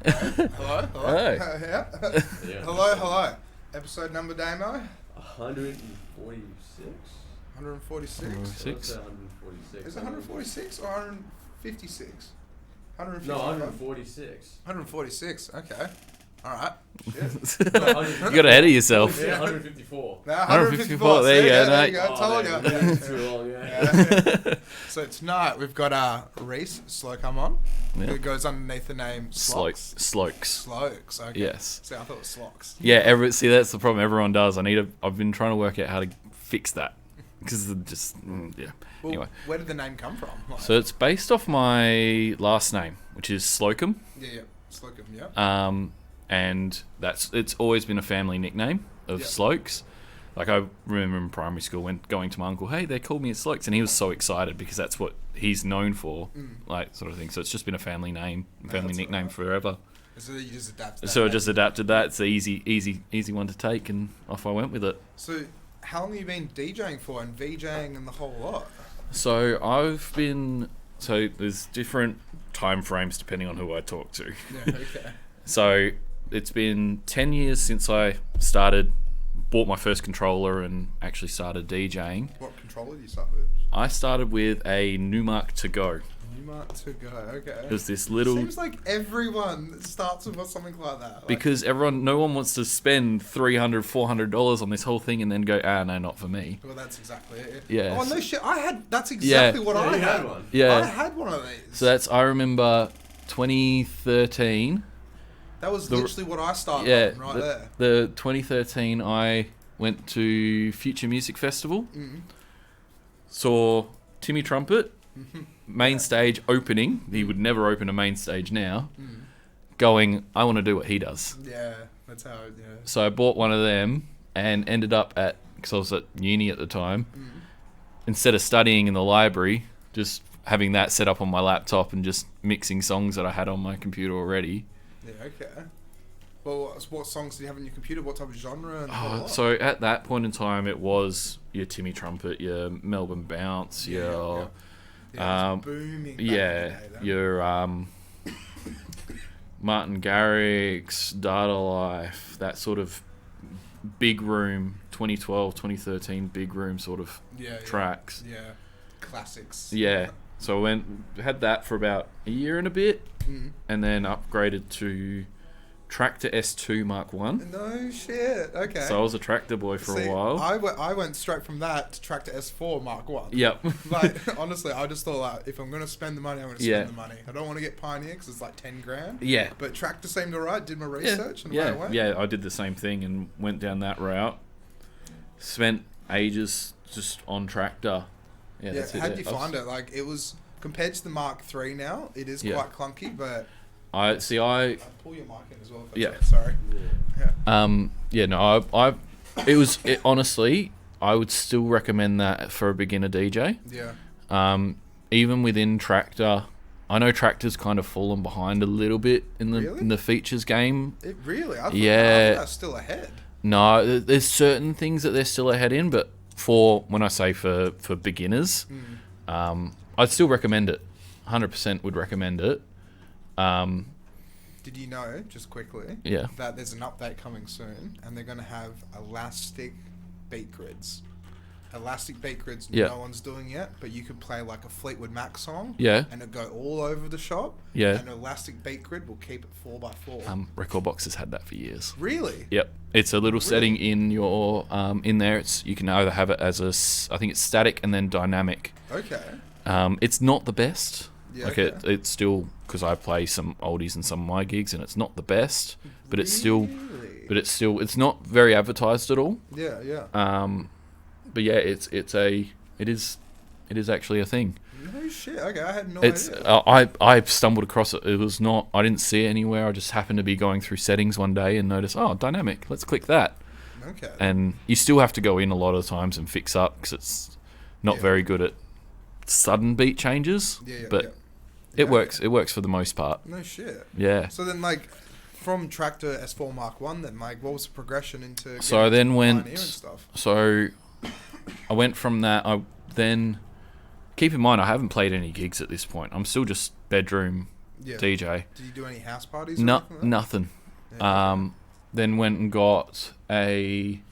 Hello. Yeah. Hello. Episode number, Damo? 146. 146. 146. Is it 146 or 156? 156. No, 146. 146. Okay. All right. Shit. You got ahead of yourself. Yeah, 154. No, 154. There you go. There you No. go. Told you. Yeah, too long, yeah. So tonight we've got Rhys Slocum on. Yeah. Who goes underneath the name SLOCS. SLOCS. SLOCS. Okay. Yes. See, I thought it was SLOCS. Yeah. See, that's the problem. Everyone does. I've been trying to work out how to fix that because just yeah. Well, Anyway, where did the name come from? Like, so it's based off my last name, which is Slocum. yeah. Slocum. Yeah. And it's always been a family nickname of Yeah. SLOCS. Like I remember in primary school going to my uncle, hey, they called me SLOCS, and he was so excited because that's what he's known for, like sort of thing. So it's just been a family name, family nickname forever. So you just adapted that. So I just adapted that. It's the easy one to take, and off I went with it. So how long have you been DJing for and VJing and the whole lot? So there's different time frames depending on who I talk to. Yeah. Okay. So it's been 10 years since I bought my first controller and actually started DJing. What controller did you start with? I started with a Numark to go. Numark to go. Okay. It was this little... Seems like everyone starts with something like that. Like, Because no one wants to spend $300, $400 on this whole thing and then go, no, not for me. well, that's exactly it. Yeah. Oh no shit! That's exactly what I you had. had one. Yeah. I had one of these. So I remember 2013. That was literally what I started Yeah, on right there. the 2013, I went to Future Music Festival, saw Timmy Trumpet, main stage opening. He would never open a main stage now. Going, I want to do what he does. Yeah, that's how. Yeah. So I bought one of them and ended up because I was at uni at the time, instead of studying in the library, just having that set up on my laptop and just mixing songs that I had on my computer already. Yeah. Okay. Well, what songs do you have on your computer? What type of genre? And what? So at that point in time, it was your Timmy Trumpet, your Melbourne Bounce, Yeah, it was booming. Back in the day, though. your Martin Garrix, Data Life, that sort of big room, 2012, 2013 big room sort of tracks. Yeah. Classics. Yeah. So I had that for about a year and a bit, and then upgraded to Tractor S2 Mark 1. No shit. Okay. So I was a tractor boy for a while. I went straight from that to Tractor S4 Mark 1. Yep. Like, honestly, I just thought, like, if I'm going to spend the money, I'm going to spend the money. I don't want to get Pioneer because it's like 10 grand. Yeah. But Tractor seemed alright, did my research, and away I went. Yeah, I did the same thing and went down that route. Spent ages just on Tractor. Yeah, that's it. How'd you find it? Like, it was, compared to the Mark 3 now, it is quite clunky, but... I I'll pull your mic in as well. Yeah. Sorry. Honestly, I would still recommend that for a beginner DJ. Yeah. Even within Tractor, I know Tractor's kind of fallen behind a little bit in the features game. It really? I thought that's still ahead. No, there's certain things that they're still ahead in, but when I say for beginners, I'd still recommend it. 100% would recommend it. Did you know, just quickly, that there's an update coming soon, and they're going to have elastic beat grids. Elastic beat grids, no one's doing yet, but you could play like a Fleetwood Mac song, and it'll go all over the shop, and an elastic beat grid will keep it 4x4. Record Box has had that for years. Really? Yep. It's a little setting in your in there. You can either have it as I think it's static and then dynamic. Okay. It's not the best. Yeah, it's still, because I play some oldies in some of my gigs, and it's not the best, but it's not very advertised at all. Yeah. But yeah, it is actually a thing. No shit. Okay, I had no idea. I stumbled across it. It was not. I didn't see it anywhere. I just happened to be going through settings one day and noticed, dynamic. Let's click that. Okay. And you still have to go in a lot of times and fix up because it's not very good at sudden beat changes. But it works. It works for the most part. No shit. Yeah. So then, like, from Tractor S4 Mark 1, then, like, what was the progression into? So I then went. Pioneer and stuff? So I went from that. I then keep in mind I haven't played any gigs at this point. I'm still just bedroom DJ. Did you do any house parties? No, nothing. Yeah. Then went and got because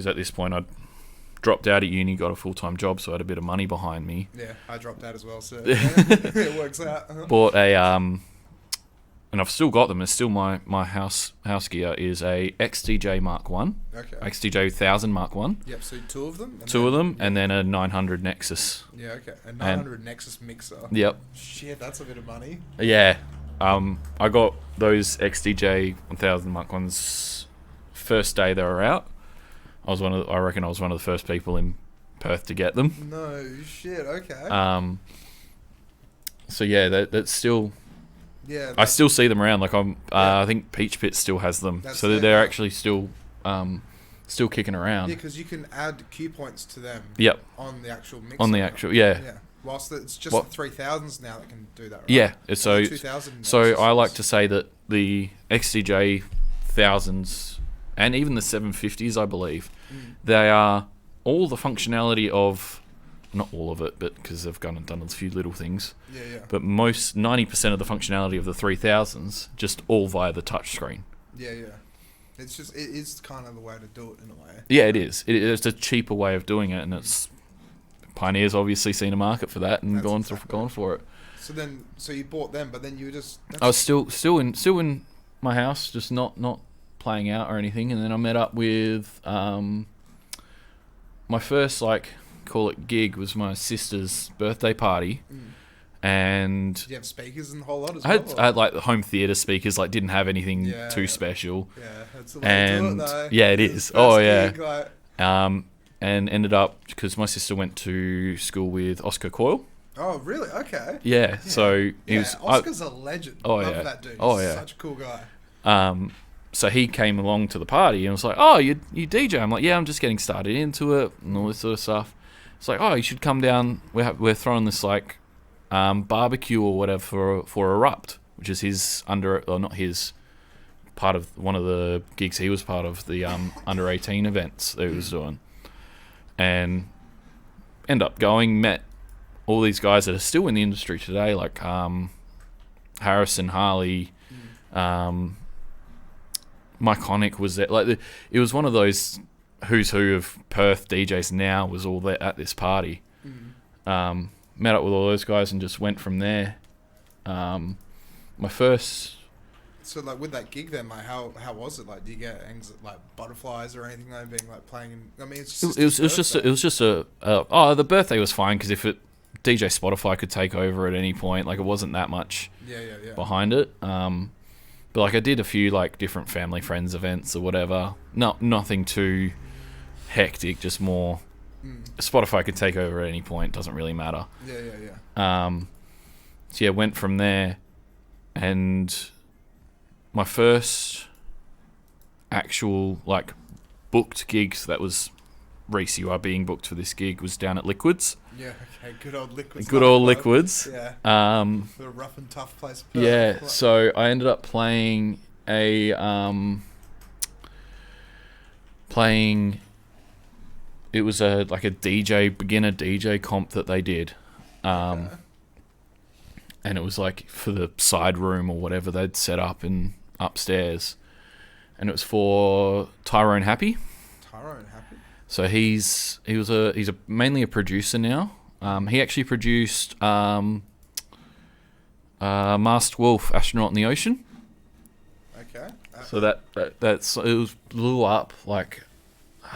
at this point I'd dropped out of uni, got a full-time job, so I had a bit of money behind me. Yeah, I dropped out as well, so it works out. Bought and I've still got them. It's still my house gear is a XDJ Mark 1. Okay. XDJ 1000 Mark 1. Yep, so two of them? And then a 900 Nexus. Yeah, okay. A 900 Nexus mixer. Yep. Shit, that's a bit of money. Yeah. I got those XDJ 1000 Mark 1s first day they were out. I reckon I was one of the first people in Perth to get them. No shit, okay. So yeah, that's still... Yeah, I still see them around. Like I think Peach Pit still has them, so they're actually still kicking around. Yeah, because you can add cue points to them. Yep. On the actual mixer. On the actual, yeah. Yeah. Whilst it's just the 3000s now that can do that, right? Yeah. So I like to Nexus. say that the XDJ 1000s and even the 750s, I believe, they are all the functionality of. Not all of it, but because they've gone and done a few little things. Yeah, yeah. But 90% of the functionality of the 3000s, just all via the touchscreen. Yeah, yeah. It is kind of the way to do it in a way. Yeah, it is. It's a cheaper way of doing it, and it's Pioneer's obviously seen a market for that and gone for it. So you bought them, but then you were just. I was still in my house, just not playing out or anything, and then I met up with my first call it gig was my sister's birthday party, and did you have speakers and the whole lot as I well? had like the home theater speakers, didn't have anything too special. Yeah, that's the way to do it though. Yeah, it is. Gig, and ended up because my sister went to school with Oscar Coyle. Oh really? Okay. Yeah. So he was. Oscar's a legend. Love that dude. He's such a cool guy. So he came along to the party and was like, "Oh, you DJ?" I'm like, "Yeah, I'm just getting started into it and all this sort of stuff." It's like, "Oh, you should come down. We're throwing this barbecue or whatever for Erupt, which is his part of one of the gigs he was part of, the under 18 events that he was doing, and end up going, met all these guys that are still in the industry today, like Harrison, Harley, Mike Connick was there. It was one of those who's who of Perth DJs now was all there at this party. Met up with all those guys and just went from there. My first... So with that gig then, how was it? Do you get butterflies or anything being playing in, I mean it's just it was just the birthday was fine because if DJ Spotify could take over at any point, it wasn't that much behind it. But I did a few different family friends events or whatever. Nothing too hectic, just more Spotify could take over at any point, doesn't really matter. So went from there, and my first actual booked gigs that was Rhys, you are being booked for this gig, was down at Liquids. Yeah, okay, good old Liquids. Liquids. Yeah. The rough and tough place. Yeah, so I ended up playing it was a beginner DJ comp that they did. And it was for the side room or whatever they'd set up in upstairs. And it was for Tyrone Happy. So he's mainly a producer now. He actually produced Masked Wolf, Astronaut in the Ocean. Okay. So it blew up I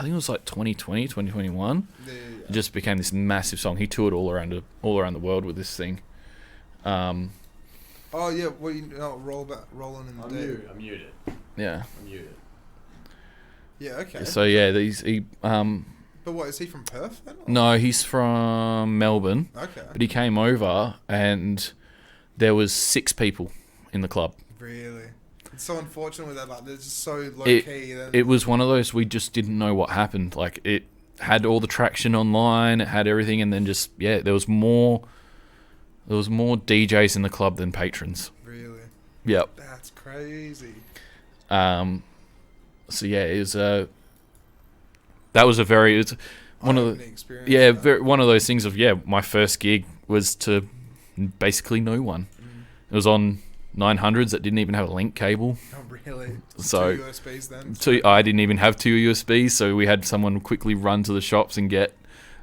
think it was 2020, 2021. It just became this massive song. He toured all around the world with this thing. Oh yeah, well rolling in the day. I'm muted. Yeah. I'm muted. Yeah, okay. So yeah, But what, is he from Perth then? No, he's from Melbourne. Okay. But he came over and there was 6 people in the club. Really? It's so unfortunate with that, they're just so low key. It was one of those, we just didn't know what happened. It had all the traction online, it had everything, and then there was more DJs in the club than patrons. Really? Yep. That's crazy. So yeah, it was that was a one of the experience. one of those things of my first gig was to basically no one. It was on 900s that didn't even have a link cable. Oh, really? So 2 USBs then? I didn't even have 2 USBs, so we had someone quickly run to the shops and get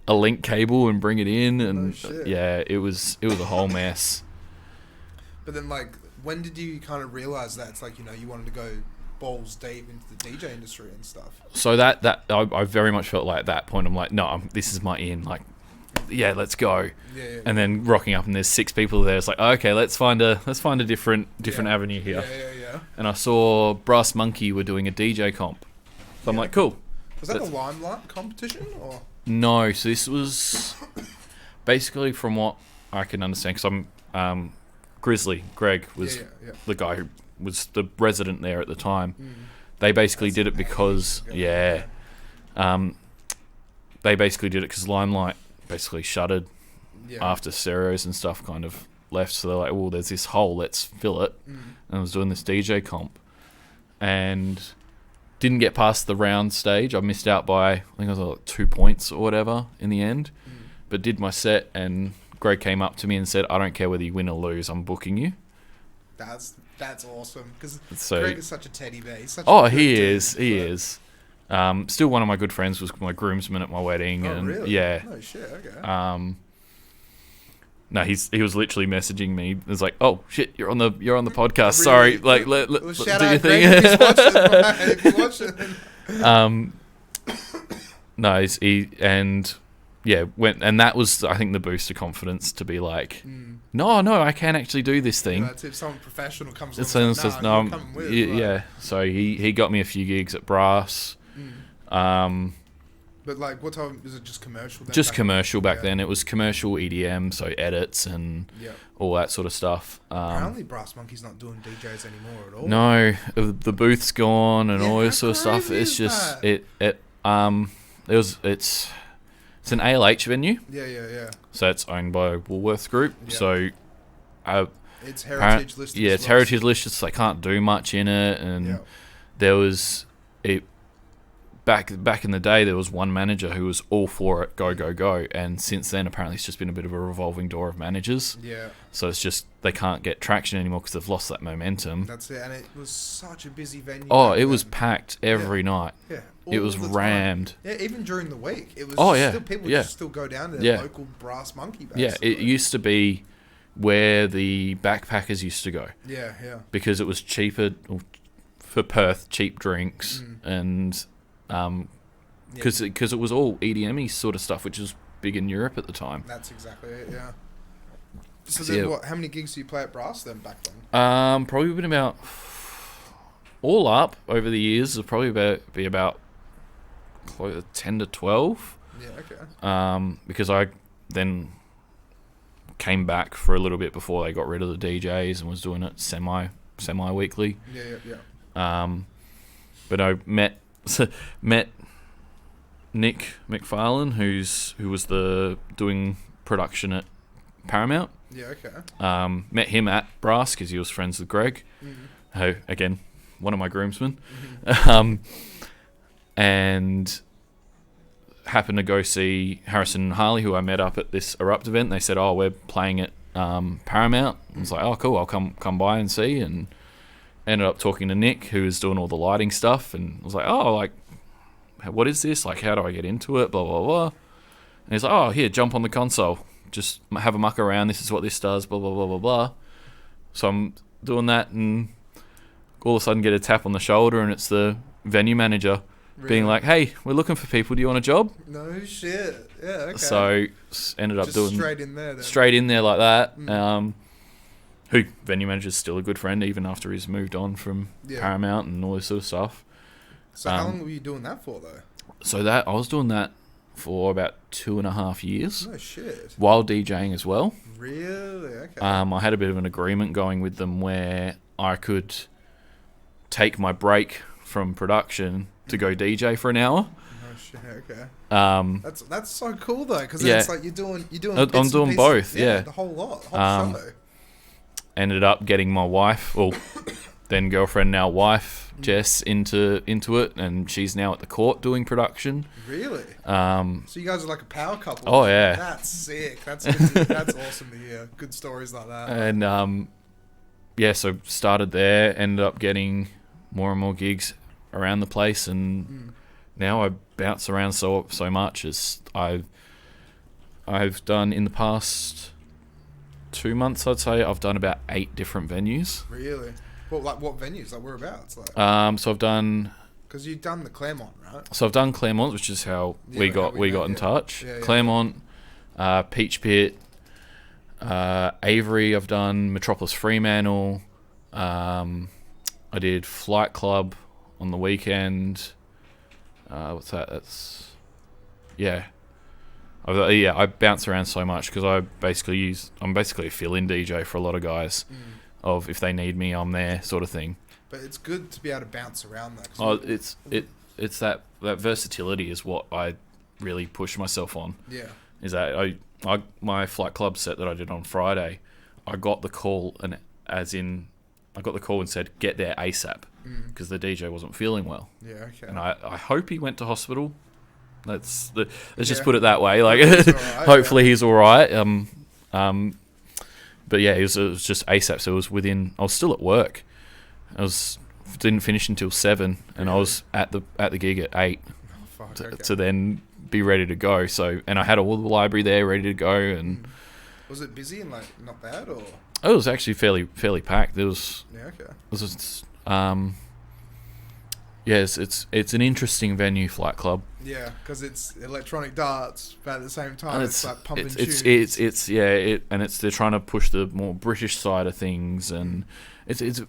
a link cable and bring it in, and it was a whole mess. But then, like, when did you kind of realize that it's like, you know, you wanted to go balls deep into the DJ industry and stuff? So that I very much felt like at that point I'm like, no, this is my in. Like, yeah, let's go. Yeah. And then rocking up and there's 6 people there. It's like, okay, let's find a different avenue here. Yeah. And I saw Brass Monkey were doing a DJ comp. So I'm like, cool. Was that a Limelight competition or? No, so this was basically from what I can understand, because I'm Grizzly. Greg was the guy who was the resident there at the time. They basically did it because they basically did it because Limelight basically shuttered after stereos and stuff kind of left. So they're like, well, there's this hole, let's fill it. And I was doing this DJ comp and didn't get past the round stage. I missed out by, I think it was like 2 points or whatever in the end, but did my set, and Greg came up to me and said, I don't care whether you win or lose, I'm booking you. That's awesome, because Greg is such a teddy bear. He's such he is. Still one of my good friends, was my groomsman at my wedding. Oh, and really? Yeah. Oh, shit, okay. No, he was literally messaging me. It was like, "Oh shit, you're on the podcast. Sorry, like let do your thing." If you watch it. No, went, and that was, I think, the boost of confidence to be like, no, I can actually do this thing. Yeah, that's if someone professional comes along Someone and says, says, no, I'm coming with. yeah. So he got me a few gigs at Brass. But like, what time is it? Just commercial? Just commercial back then. It was commercial EDM, so edits and all that sort of stuff. Apparently, Brass Monkey's not doing DJs anymore at all. No, the booth's gone and all this sort of stuff. It's just it's an ALH venue. Yeah. So it's owned by Woolworths Group. Yeah. So it's heritage listed. Yeah, it's heritage listed, so they can't do much in it. And there was back in the day, there was one manager who was all for it, go, and since then apparently it's just been a bit of a revolving door of managers. Yeah. So it's just they can't get traction anymore because they've lost that momentum. That's it, and it was such a busy venue. Oh, it was packed every night. Yeah. It was rammed. Yeah, even during the week, it was. Still, people just still go down to their local Brass Monkey. Basically. Yeah, it used to be where the backpackers used to go. Yeah. Because it was cheaper for Perth, cheap drinks and. Because it was all EDM-y sort of stuff, which was big in Europe at the time. That's exactly it, yeah. So then how many gigs do you play at Brass then back then? Probably been about, all up over the years, it'll probably be about close to 10 to 12. Yeah, okay. Because I then came back for a little bit before they got rid of the DJs and was doing it semi-weekly. Yeah. But I met Nick McFarlane, who was doing production at Paramount. Yeah, okay. Met him at Brass because he was friends with Greg, who, again, one of my groomsmen. And happened to go see Harrison and Harley, who I met up at this Erupt event. They said, we're playing at Paramount. I was like, oh, cool, I'll come by and see. And ended up talking to Nick, who was doing all the lighting stuff, and I was like, what is this? Like, how do I get into it? Blah, blah, blah. And he's like, here, jump on the console. Just have a muck around. This is what this does, blah, blah, blah, blah, blah. So I'm doing that, and all of a sudden get a tap on the shoulder, and it's the venue manager being like, hey, we're looking for people. Do you want a job? No shit. Yeah, okay. So ended up doing... straight in there then. Straight in there like that. Who venue manager's still a good friend even after he's moved on from Paramount and all this sort of stuff. So how long were you doing that for though? So I was doing that for about 2.5 years. No shit. While DJing as well. Really? Okay. I had a bit of an agreement going with them where I could take my break from production to go DJ for an hour. Oh shit. Okay. That's so cool though, because it's like you're doing. I'm doing both. Yeah. The whole lot. The whole show. Ended up getting my wife. Well, then girlfriend, now wife, Jess, into it, and she's now at the Court doing production. Really? So you guys are like a power couple. Oh yeah. That's sick. That's awesome to hear. Good stories like that. And so started there, ended up getting more and more gigs around the place, and now I bounce around so much. As I've done in the past 2 months, I'd say I've done about 8 different venues. Really? Well, like what venues? Like whereabouts? Like. So I've done. Because you've done the Claremont, right? So I've done Claremont, which is how we got in touch. Yeah, Claremont, Peach Pit, Avery. I've done Metropolis Fremantle. I did Flight Club on the weekend. What's that? I bounce around so much because I'm basically a fill-in DJ for a lot of guys. Of if they need me, I'm there, sort of thing. But it's good to be able to bounce around that. It's that versatility is what I really push myself on. Yeah. Is that my Flight Club set that I did on Friday, I got the call and said get there ASAP because the DJ wasn't feeling well. Yeah. Okay. And I hope he went to hospital. Let's just put it that way. Like hopefully he's all right. But yeah, it was just ASAP. So it was I was still at work. Didn't finish until 7, and I was at the gig at 8 to then be ready to go. So, and I had all the library there ready to go. And was it busy and like not bad, or? It was actually fairly packed. It was. Yeah. Okay. It was just, yes, it's an interesting venue, Flight Club. Yeah, because it's electronic darts, but at the same time, it's like pumping tunes. They're trying to push the more British side of things, and it's an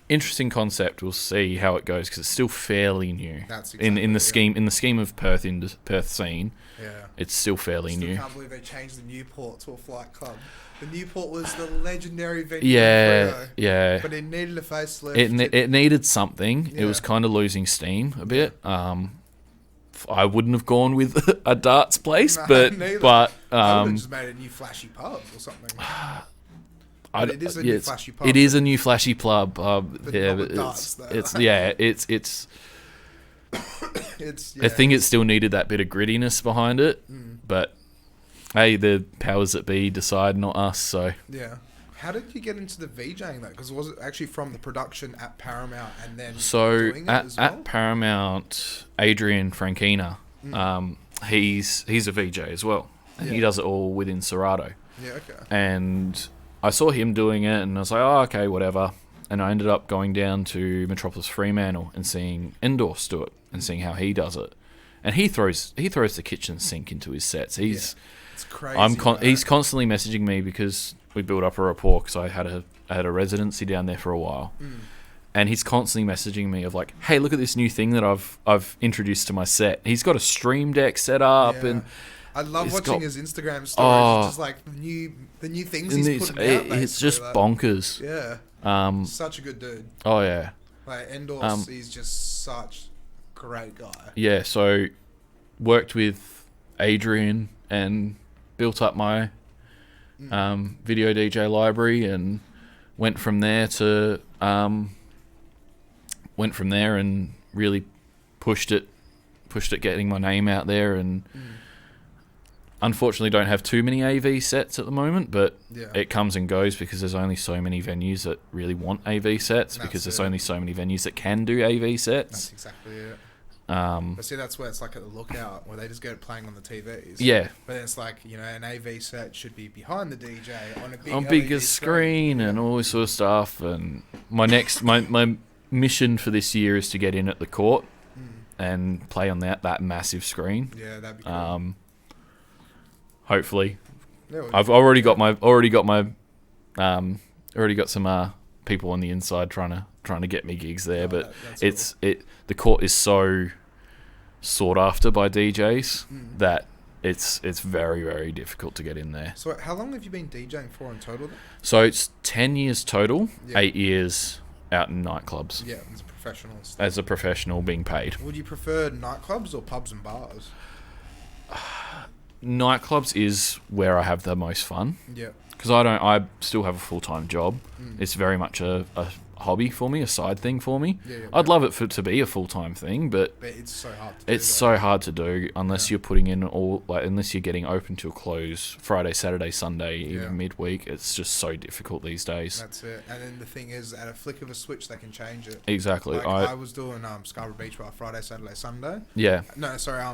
interesting concept. We'll see how it goes because it's still fairly new. That's exactly in the scheme of Perth scene. Yeah, it's still fairly new. I can't believe they changed the Newport to a Flight Club. The Newport was the legendary venue. Yeah. But it needed a facelift. It needed something. Yeah. It was kind of losing steam a bit. I wouldn't have gone with a darts place, but I would have just made a new flashy pub or something. It is a new flashy pub. It is a new flashy pub. But darts, I think it still needed that bit of grittiness behind it, but hey, the powers that be decide, not us. So yeah. How did you get into the VJing though? Because was it actually from the production at Paramount and then doing it as well? At Paramount, Adrian Franchina, he's a VJ as well. And he does it all within Serato. Yeah, okay. And I saw him doing it, and I was like, oh, okay, whatever. And I ended up going down to Metropolis Fremantle and seeing Endorse do it and seeing how he does it. And he throws the kitchen sink into his sets. It's crazy. He's constantly messaging me because we built up a rapport because I had a residency down there for a while, and he's constantly messaging me of like, hey, look at this new thing that I've introduced to my set. He's got a stream deck set up, and I love watching his Instagram stories. It's just like the new things he's putting out. It's just bonkers. Yeah, such a good dude. Oh yeah, like Endorse, he's just such a great guy. Yeah, so worked with Adrian and built up my video DJ library, and went from there and really pushed it, getting my name out there, and unfortunately don't have too many AV sets at the moment, but it comes and goes because there's only so many venues that really want AV sets, because there's only so many venues that can do AV sets. That's exactly it. But see, that's where it's like at the Lookout, where they just get it playing on the TVs. Yeah. But then it's like, an AV set should be behind the DJ on a bigger screen and all this sort of stuff. And my mission for this year is to get in at the Court and play on that massive screen. Yeah, that'd be cool. Hopefully, I've already got some people on the inside trying to get me gigs there. But the Court is so sought after by DJs that it's very, very difficult to get in there. So how long have you been DJing for in total then? So it's 10 years total, 8 years out in nightclubs. Yeah, as a professional. As a professional being paid. Would you prefer nightclubs or pubs and bars? Nightclubs is where I have the most fun. Yeah. Because I still have a full-time job. It's very much a hobby for me, a side thing for me. Yeah, I'd love it to be a full-time thing, but it's so hard to do. It's so hard to do unless you're putting in unless you're getting open till close Friday, Saturday, Sunday, even midweek. It's just so difficult these days. That's it. And then the thing is, at a flick of a switch, they can change it. Exactly. Like, I was doing Scarborough Beach Bar Friday, Saturday, Sunday. Yeah. No, sorry.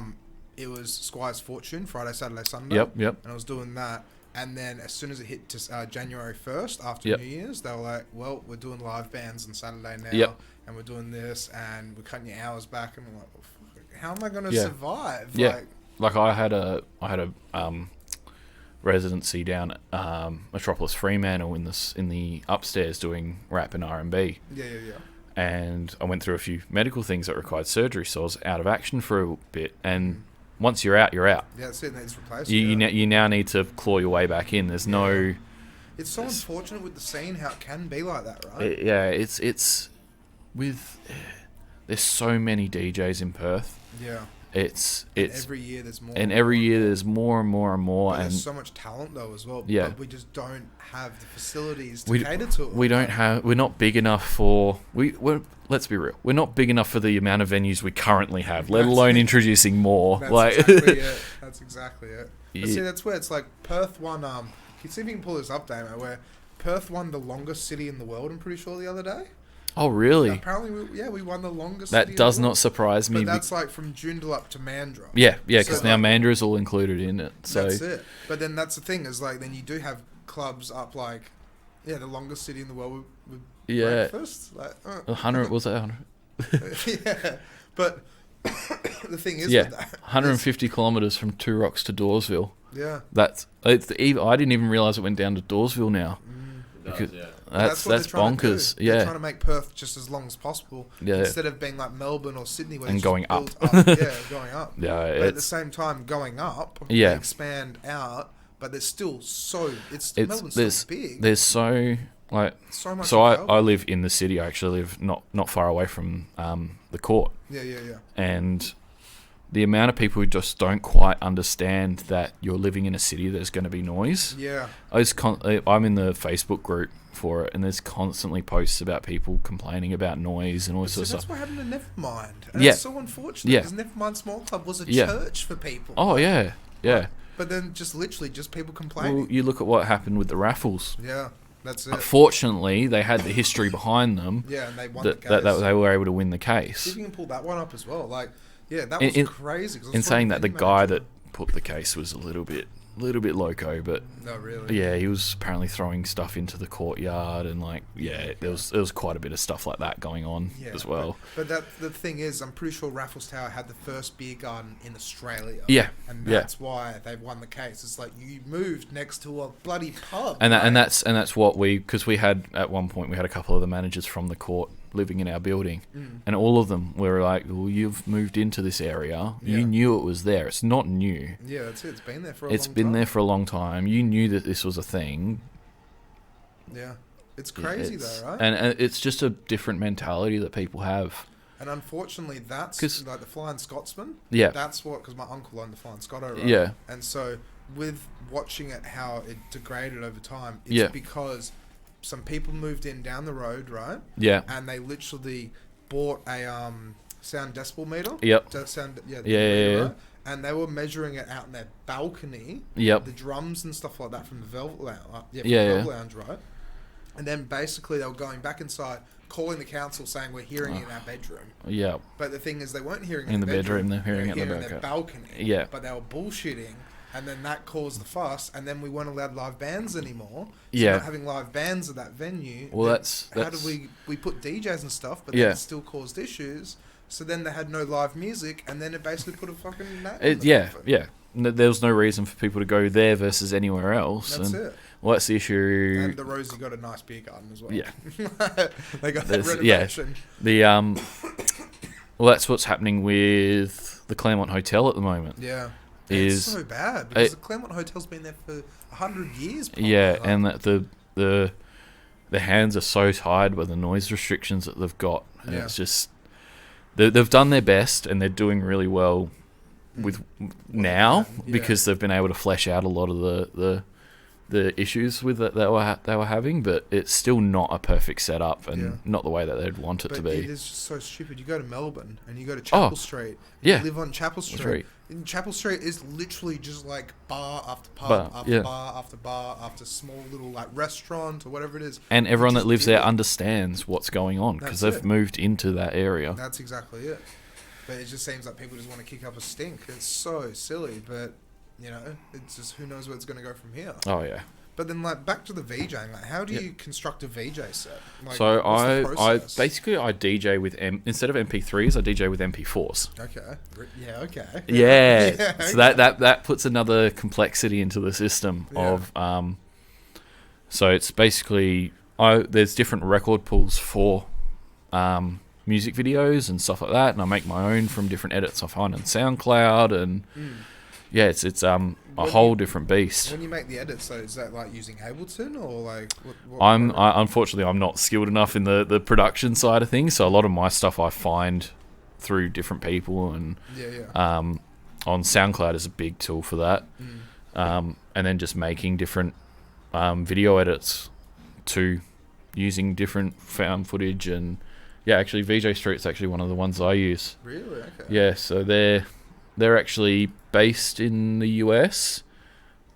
It was Squire's Fortune Friday, Saturday, Sunday. Yep. And I was doing that. And then as soon as it hit to January 1st, after New Year's, they were like, well, we're doing live bands on Saturday now, and we're doing this, and we're cutting your hours back. And I'm like, well, how am I going to survive? Yeah. Like I had a residency down at Metropolis Fremantle in the upstairs doing rap and R&B. Yeah. And I went through a few medical things that required surgery, so I was out of action for a bit. And once you're out, you're out. Yeah, that's it. It's replaced. You now need to claw your way back in. There's no. It's so unfortunate with the scene how it can be like that, right? It's with. There's so many DJs in Perth. Yeah. It's every year there's more. And every year there's more and more and more. But and there's so much talent though as well. Yeah. But we just don't have the facilities to cater to it. We're not big enough for let's be real. We're not big enough for the amount of venues we currently have, let alone introducing more. That's exactly it. That's exactly it. But see, that's where it's like Perth won. Can you see if you can pull this up, Damo? Where Perth won the longest city in the world. I'm pretty sure the other day. Oh really? Apparently, we won the longest. That does not surprise me. But that's like from Joondalup to Mandurah. Yeah, because now Mandra's all included in it. So that's it. But then that's the thing is like then you do have clubs up like the longest city in the world with breakfast. Like 100 was that 100? Yeah, but the thing is, with that, 150 kilometers from Two Rocks to Dawesville. Yeah, I didn't even realize it went down to Dawesville now. Because that's bonkers. They're trying to make Perth just as long as possible. Yeah. Instead of being like Melbourne or Sydney where and going up. Going up. Yeah. But at the same time, going up. They expand out, but there's still Melbourne's so big. There's so much. So I live in the city. I actually live not far away from the court. Yeah. And the amount of people who just don't quite understand that you're living in a city there's going to be noise. Yeah. I'm in the Facebook group for it, and there's constantly posts about people complaining about noise and all sorts of stuff. That's what happened to Nevermind. And it's so unfortunate because Nevermind Small Club was a church for people. Oh, yeah. But then just people complaining. Well, you look at what happened with the raffles. Yeah. That's it. Fortunately, they had the history behind them. Yeah, and they won the case. That they were able to win the case. See if you can pull that one up as well. Like, that was crazy. In saying that, the guy that put the case was a little bit loco, but no, really. Yeah, he was apparently throwing stuff into the courtyard, and there was quite a bit of stuff like that going on as well. But the thing is, I'm pretty sure Raffles Tower had the first beer garden in Australia. Yeah, and that's why they won the case. It's like you moved next to a bloody pub, and that's what because we had at one point we had a couple of the managers from the court living in our building, and all of them were like, well, you've moved into this area, you knew it was there, it's not new. Yeah, that's it. It's been there for a long time. You knew that this was a thing. Yeah, it's crazy though, right? And it's just a different mentality that people have. And unfortunately, that's like the Flying Scotsman. Yeah, that's what, because my uncle owned the Flying Scotto, right? Yeah, and so with watching it how it degraded over time, it's because some people moved in down the road, right? Yeah. And they literally bought a sound decibel meter. Yep. Yeah. Right? And they were measuring it out in their balcony. Yep. The drums and stuff like that from the Velvet Lounge. Velvet Lounge, right? And then basically they were going back inside, calling the council, saying we're hearing it in our bedroom. Yeah. But the thing is, they weren't hearing it in the bedroom. They're hearing it in their balcony. Yeah. But they were bullshitting. And then that caused the fuss, and then we weren't allowed live bands anymore. So not having live bands at that venue. Well, that's how did we put DJs and stuff, but then it still caused issues. So then they had no live music, and then it basically put a fucking There was no reason for people to go there versus anywhere else. That's it. Well, that's the issue. And the Rosie got a nice beer garden as well. Yeah. They got that renovation. Well, that's what's happening with the Claremont Hotel at the moment. Yeah. It's so bad because the Claremont Hotel's been there for 100 years. Probably. Yeah, and that the hands are so tied by the noise restrictions that they've got. And it's just they've done their best and they're doing really well with now because they've been able to flesh out a lot of the the issues with it they were having, but it's still not a perfect setup and not the way that they'd want it to be. It is just so stupid. You go to Melbourne and you go to Chapel Street. Yeah. You live on Chapel Street. And Chapel Street is literally just like bar after pub, bar after bar after small little like restaurant or whatever it is. And everyone that lives there understands what's going on because they've moved into that area. That's exactly it. But it just seems like people just want to kick up a stink. It's so silly, but you know, it's just who knows where it's going to go from here. Oh yeah. But then, like, back to the VJing. Like, how do you construct a VJ set? Like, so I DJ with instead of MP3s, I DJ with MP4s. Okay. Yeah. Okay. Yeah. So that puts another complexity into the system of So it's basically there's different record pools for music videos and stuff like that, and I make my own from different edits I find on SoundCloud, and it's a whole different beast. When you make the edits, though, is that like using Ableton or like? Unfortunately, I'm not skilled enough in the production side of things, so a lot of my stuff I find through different people, and on SoundCloud is a big tool for that, and then just making different video edits to using different found footage, and actually VJ Street's actually one of the ones I use. Really? Okay. Yeah, so they're actually based in the US.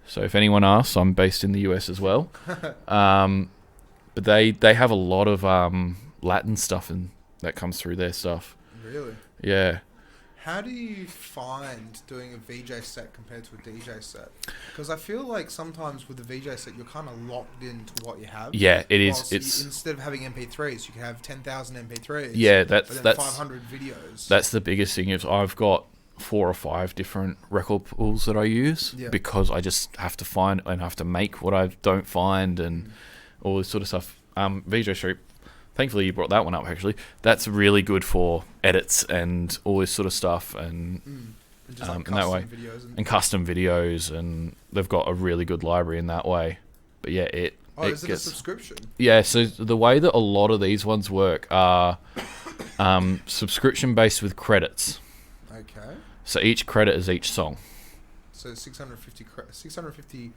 So if anyone asks, I'm based in the US as well. But they have a lot of Latin stuff that comes through their stuff. Really? Yeah. How do you find doing a VJ set compared to a DJ set? Because I feel like sometimes with a VJ set, you're kind of locked into what you have. Yeah, it is. Instead of having MP3s, you can have 10,000 MP3s. Yeah, that's 500 videos. That's the biggest thing. Is I've got 4 or 5 different record pools that I use because I just have to find and have to make what I don't find and all this sort of stuff. VJ Street. Thankfully, you brought that one up, actually. That's really good for edits and all this sort of stuff, and just like in that way, and custom videos, and they've got a really good library in that way. But yeah, is it a subscription? Yeah, so the way that a lot of these ones work are subscription based with credits. Okay. So each credit is each song. So 650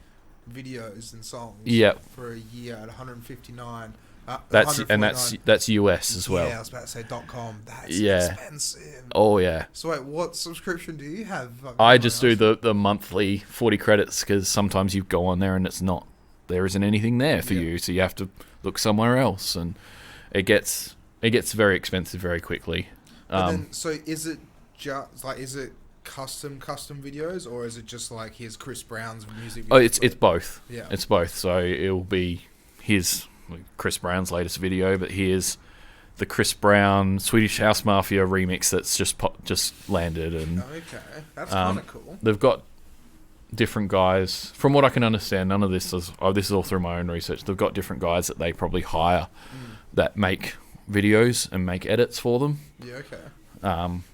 videos and songs. Yep. For a year at 159. That's US as well. Yeah, I was about to say .com. That's expensive. Oh yeah. So wait, what subscription do you have? I just do the monthly 40 credits because sometimes you go on there and there isn't anything there for you, so you have to look somewhere else, and it gets very expensive very quickly. So is it just like custom videos, or is it just like here's Chris Brown's music video? Oh, it's both. Yeah, it's both. So it'll be Chris Brown's latest video, but here's the Chris Brown Swedish House Mafia remix that's just landed, and that's kind of cool. They've got different guys. From what I can understand, none of this is all through my own research. They've got different guys that they probably hire that make videos and make edits for them. Yeah, okay.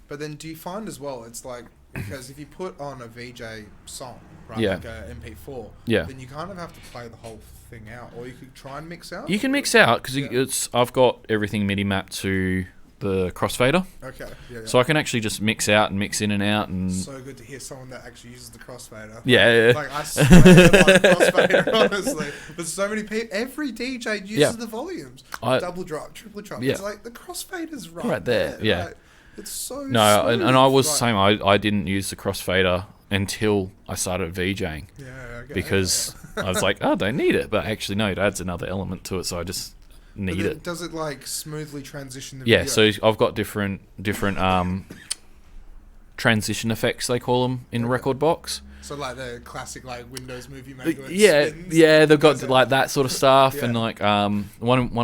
But then, do you find as well? It's like, because if you put on a VJ song, right, like a MP4, then you kind of have to play the whole thing out, or you could try and mix out. You can mix out because I've got everything MIDI mapped to the crossfader. Okay. Yeah. So I can actually just mix out and mix in and out, and so good to hear someone that actually uses the crossfader. Yeah. Like I swear by the crossfader, honestly. But so many people, every DJ uses the volumes. Double drop, triple drop. Yeah. It's like the crossfader's right there. Yeah. Right? It's so and I was the same. I didn't use the crossfader until I started VJing. Yeah, okay. Because I was like, I don't need it. But actually, no, it adds another element to it, so I just need it. Does it like smoothly transition the video? Yeah, so I've got different transition effects, they call them, in Record Box. So like the classic like Windows Movie Maker. They've got like that sort of stuff, and like one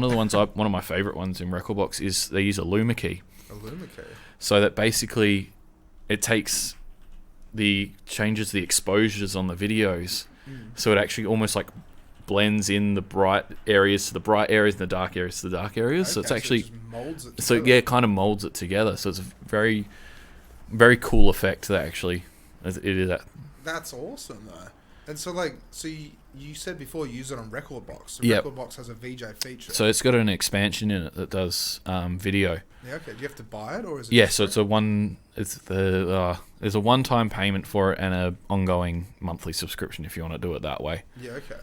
of the ones one of my favorite ones in Record Box is they use a Luma key. A Luma key. So that basically it changes the exposures on the videos, so it actually almost like blends in the bright areas to the bright areas and the dark areas to the dark areas. So it's actually it just molds it together. It kind of molds it together. So it's a very, very cool effect that actually it is that. That's awesome though. And so you said before you use it on Rekordbox. So Yep. Rekordbox has a VJ feature. So it's got an expansion in it that does video. Yeah, okay. Do you have to buy it or is it? Yeah, so it's there's a one-time payment for it and a ongoing monthly subscription if you want to do it that way. Yeah, okay.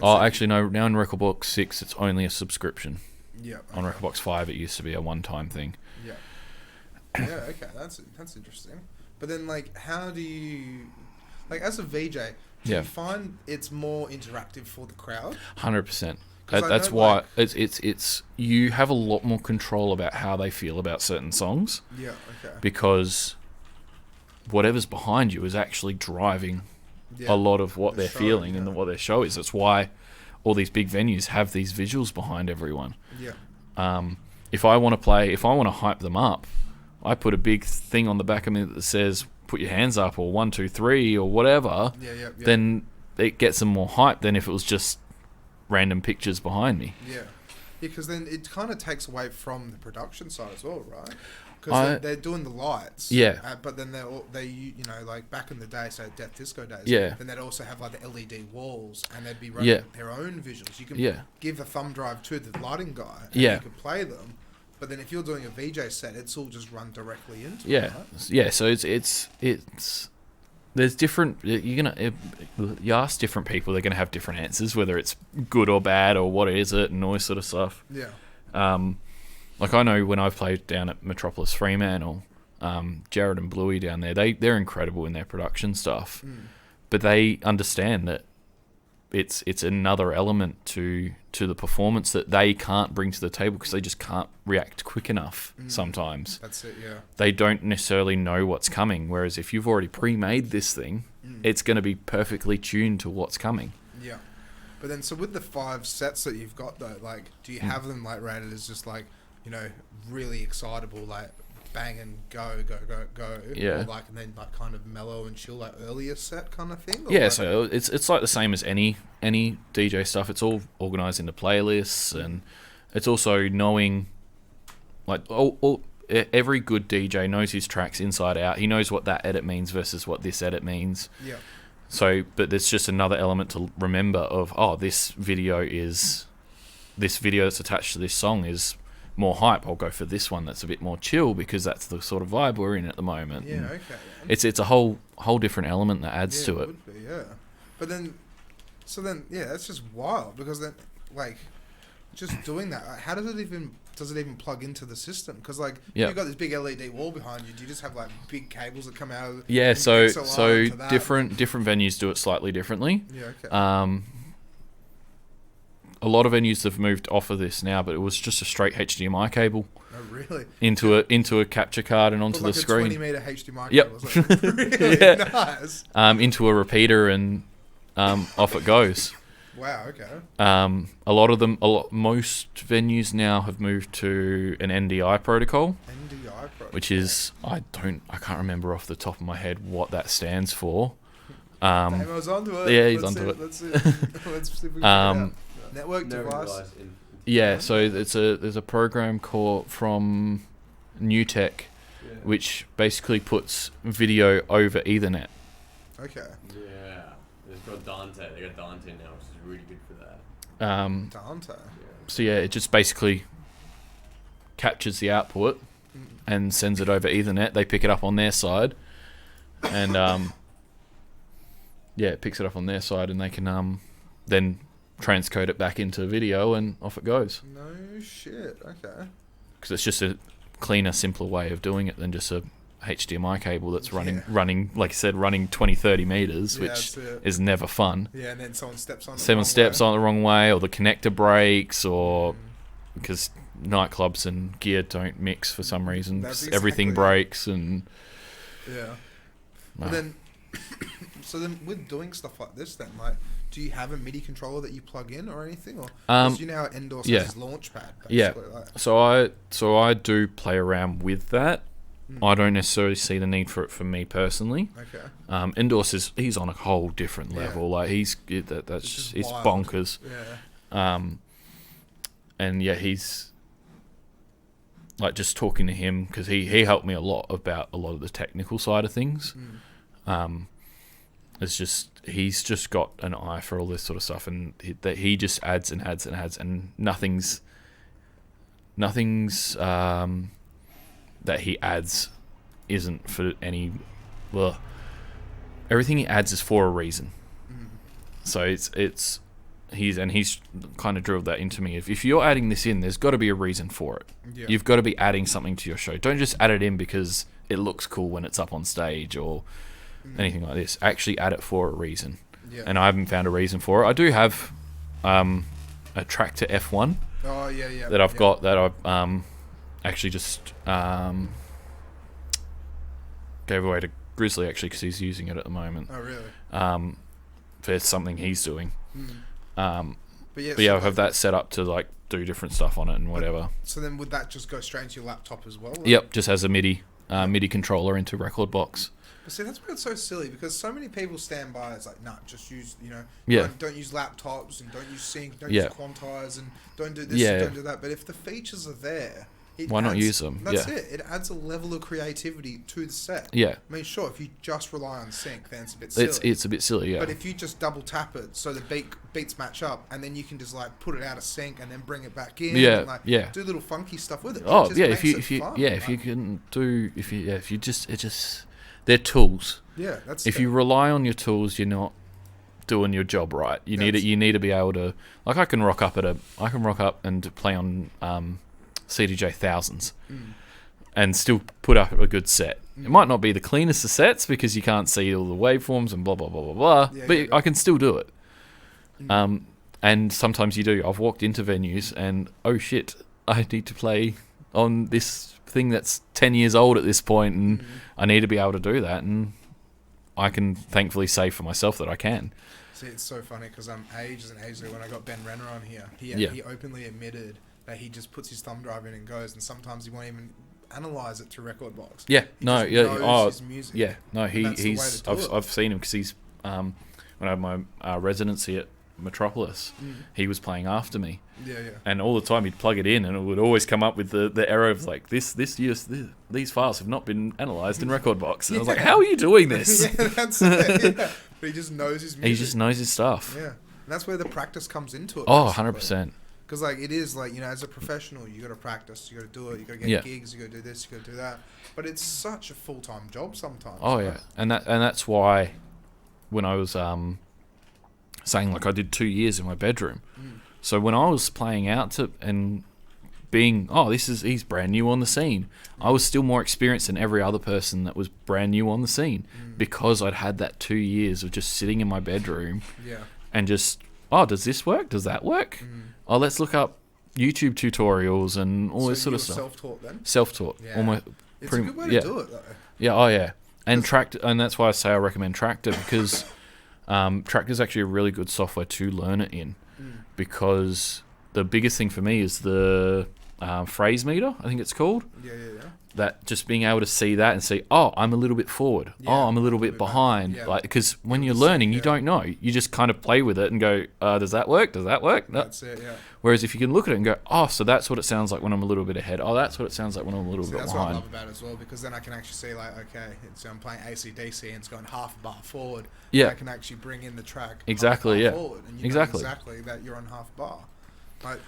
Actually no, now in Rekordbox 6 it's only a subscription. Yeah. Okay. On Rekordbox 5 it used to be a one-time thing. Yeah. Yeah, okay. That's interesting. But then how do you as a VJ, do you find it's more interactive for the crowd? 100%. That's why it's you have a lot more control about how they feel about certain songs. Yeah, okay. Because whatever's behind you is actually driving a lot of what they're feeling and what their show is. That's why all these big venues have these visuals behind everyone. Yeah. If I want to hype them up, I put a big thing on the back of me that says "Put your hands up" or 1, 2, 3 or whatever. Yeah. Then it gets them more hype than if it was just random pictures behind me. Yeah, because then it kind of takes away from the production side as well, right? Because they're doing the lights. Yeah. But then they back in the day, say Death Disco days. Yeah. Then they'd also have the LED walls, and they'd be running their own visuals. You can give a thumb drive to the lighting guy, and you can play them. But then if you're doing a VJ set, it's all just run directly into it, right? Yeah. So it's there's different. You ask different people, they're gonna have different answers, whether it's good or bad or what is it and all this sort of stuff. Yeah. I know when I've played down at Metropolis Fremantle, Jared and Bluey down there, they're incredible in their production stuff, but they understand that it's another element to the performance that they can't bring to the table because they just can't react quick enough sometimes. That's it, yeah. They don't necessarily know what's coming, whereas if you've already pre-made this thing, it's going to be perfectly tuned to what's coming. Yeah. But then, so with the 5 sets that you've got though, do you have them rated as just really excitable, bang and go, yeah, or and then kind of mellow and chill, earlier set kind of thing? Or yeah, so it's the same as any DJ stuff. It's all organized into playlists, and it's also knowing every good DJ knows his tracks inside out. He knows what that edit means versus what this edit means. Yeah. So, but there's just another element to remember of this video that's attached to this song is more hype. I'll go for this one that's a bit more chill because that's the sort of vibe we're in at the moment. Yeah, and okay. It's a whole different element that adds to it. Would be, yeah. But then, that's just wild because then, just doing that, how does it even plug into the system? Because you've got this big LED wall behind you. Do you just have big cables that come out of the so different venues do it slightly differently. Yeah, okay. A lot of venues have moved off of this now, but it was just a straight HDMI cable. Oh, really? Into a capture card and onto the screen. 20-meter HDMI cable. Yep. Really nice. Into a repeater and off it goes. Wow. Okay. Most venues now have moved to an NDI protocol. Which is I can't remember off the top of my head what that stands for. Damo's onto it. Yeah, he's onto it. Let's see if we can get it out. Network device. Yeah, so there's a program from New Tech, which basically puts video over Ethernet. Okay. Yeah, they've got Dante. They got Dante now, which is really good for that. Dante. So yeah, it just basically captures the output and sends it over Ethernet. They pick it up on their side, and it picks it up on their side, and they can then transcode it back into video, and off it goes. No shit. Okay. Because it's just a cleaner, simpler way of doing it than just a HDMI cable that's running, like I said, running 20, 30 meters, which is never fun. Yeah, and then someone steps on the wrong way, or the connector breaks, or because nightclubs and gear don't mix for some reason. Everything breaks, and But then, so then with doing stuff like this, then do you have a MIDI controller that you plug in or anything, or you know how Endorse has his Launchpad? So I do play around with that. I don't necessarily see the need for it for me personally. Okay. Endorse he's on a whole different level. It's bonkers. Yeah. And he's just talking to him because he helped me a lot about a lot of the technical side of things. he's just got an eye for all this sort of stuff, and he just adds and adds and adds, and nothing's that he adds isn't for any. Well, everything he adds is for a reason. So he's kind of drilled that into me. If you're adding this in, there's got to be a reason for it. Yeah. You've got to be adding something to your show. Don't just add it in because it looks cool when it's up on stage or anything like this. Actually add it for a reason. Yeah. And I haven't found a reason for it. I do have a Tractor F1 that I've got that I've actually just gave away to Grizzly, actually, because he's using it at the moment. Oh, really? For something he's doing. But I have that set up to like do different stuff on it and whatever. So then would that just go straight into your laptop as well? Yep, just as a MIDI controller into Rekordbox. But see, that's why it's so silly, because so many people stand by. It's like, nah, just use, don't use laptops and don't use sync, don't use quantize and don't do this and don't do that. But if the features are there, why not use them? That's it. It adds a level of creativity to the set. Yeah. I mean, sure, if you just rely on sync, then it's a bit silly. It's a bit silly, yeah. But if you just double tap it so the beats match up, and then you can just like put it out of sync and then bring it back in, and like do little funky stuff with it. If you just they're tools. Yeah, that's if you rely on your tools, you're not doing your job right. You need to be able to, like, I can rock up and play on CDJ thousands and still put up a good set. It might not be the cleanest of sets because you can't see all the waveforms and blah blah blah blah blah, but I can still do it. And sometimes you do. I've walked into venues and oh shit, I need to play on this thing that's 10 years old at this point, and I need to be able to do that, and I can thankfully say for myself that I can. See, it's so funny because ages and ages ago when I got Ben Renner on here, he openly admitted that he just puts his thumb drive in and goes, and sometimes he won't even analyze it through Rekordbox. His music. I've seen him because he's when I had my residency at Metropolis, he was playing after me. And all the time he'd plug it in, and it would always come up with the error of like these files have not been analyzed in Rekordbox. And I was like, how are you doing this? That's it. Yeah. But he just knows his music. He just knows his stuff. Yeah, and that's where the practice comes into it. 100%. Because like it is like, as a professional, you got to practice, you got to do it, you got to get gigs, you got to do this, you got to do that. But it's such a full-time job sometimes. Oh right? And that's why when I was saying like I did 2 years in my bedroom. So when I was playing out to and being he's brand new on the scene, I was still more experienced than every other person that was brand new on the scene because I'd had that 2 years of just sitting in my bedroom and just does this work? Does that work? Let's look up YouTube tutorials and all this sort of stuff. Self-taught then? Self-taught. Yeah. It's a good way to do it though. Yeah, and Tractor, and that's why I say I recommend Tractor, because Tractor's actually a really good software to learn it in, because the biggest thing for me is the phrase meter, I think it's called. Yeah. That just being able to see that and see, I'm a little bit forward. I'm a little bit behind. Yeah. Like, because when you're learning, you don't know. You just kind of play with it and go, does that work? Does that work? No. That's it, yeah. Whereas if you can look at it and go, so that's what it sounds like when I'm a little bit ahead. That's what it sounds like when I'm a little bit behind. That's what I love about it as well, because then I can actually see, like, okay, I'm playing AC/DC and it's going half a bar forward. Yeah. I can actually bring in the track exactly, half a bar forward, and you know exactly that you're on half a bar. Like,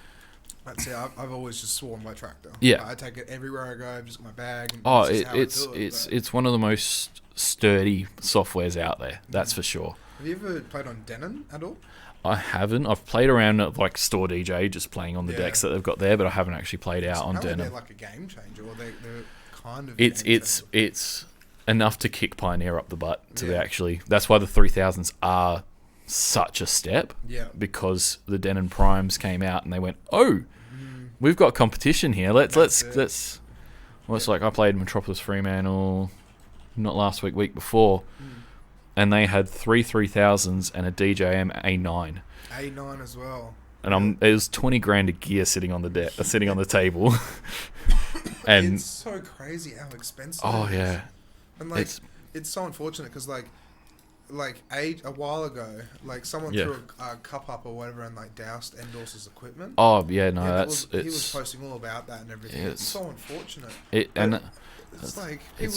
that's it. I've always just sworn by Tractor. Yeah, I take it everywhere I go. I've just got my bag. And it's one of the most sturdy softwares out there. That's for sure. Have you ever played on Denon at all? I haven't. I've played around at like Store DJ, just playing on the decks that they've got there, but I haven't actually played out on Denon. They're like a game changer, or they're kind of. It's enough to kick Pioneer up the butt to actually. That's why the 3000s are such a step. Yeah. Because the Denon Primes came out and they went, we've got competition here. Let's. Well, it's like I played Metropolis Fremantle, not last week before, and they had 3 3000s and a DJM A9. A9 as well. And it was 20 grand of gear sitting on the sitting on the table. And it's so crazy how expensive. Oh yeah. And like it's so unfortunate because like a while ago, like someone threw a cup up or whatever and like doused Endorse's equipment. Oh yeah, no, he was posting all about that and everything. It's so unfortunate. It's like people.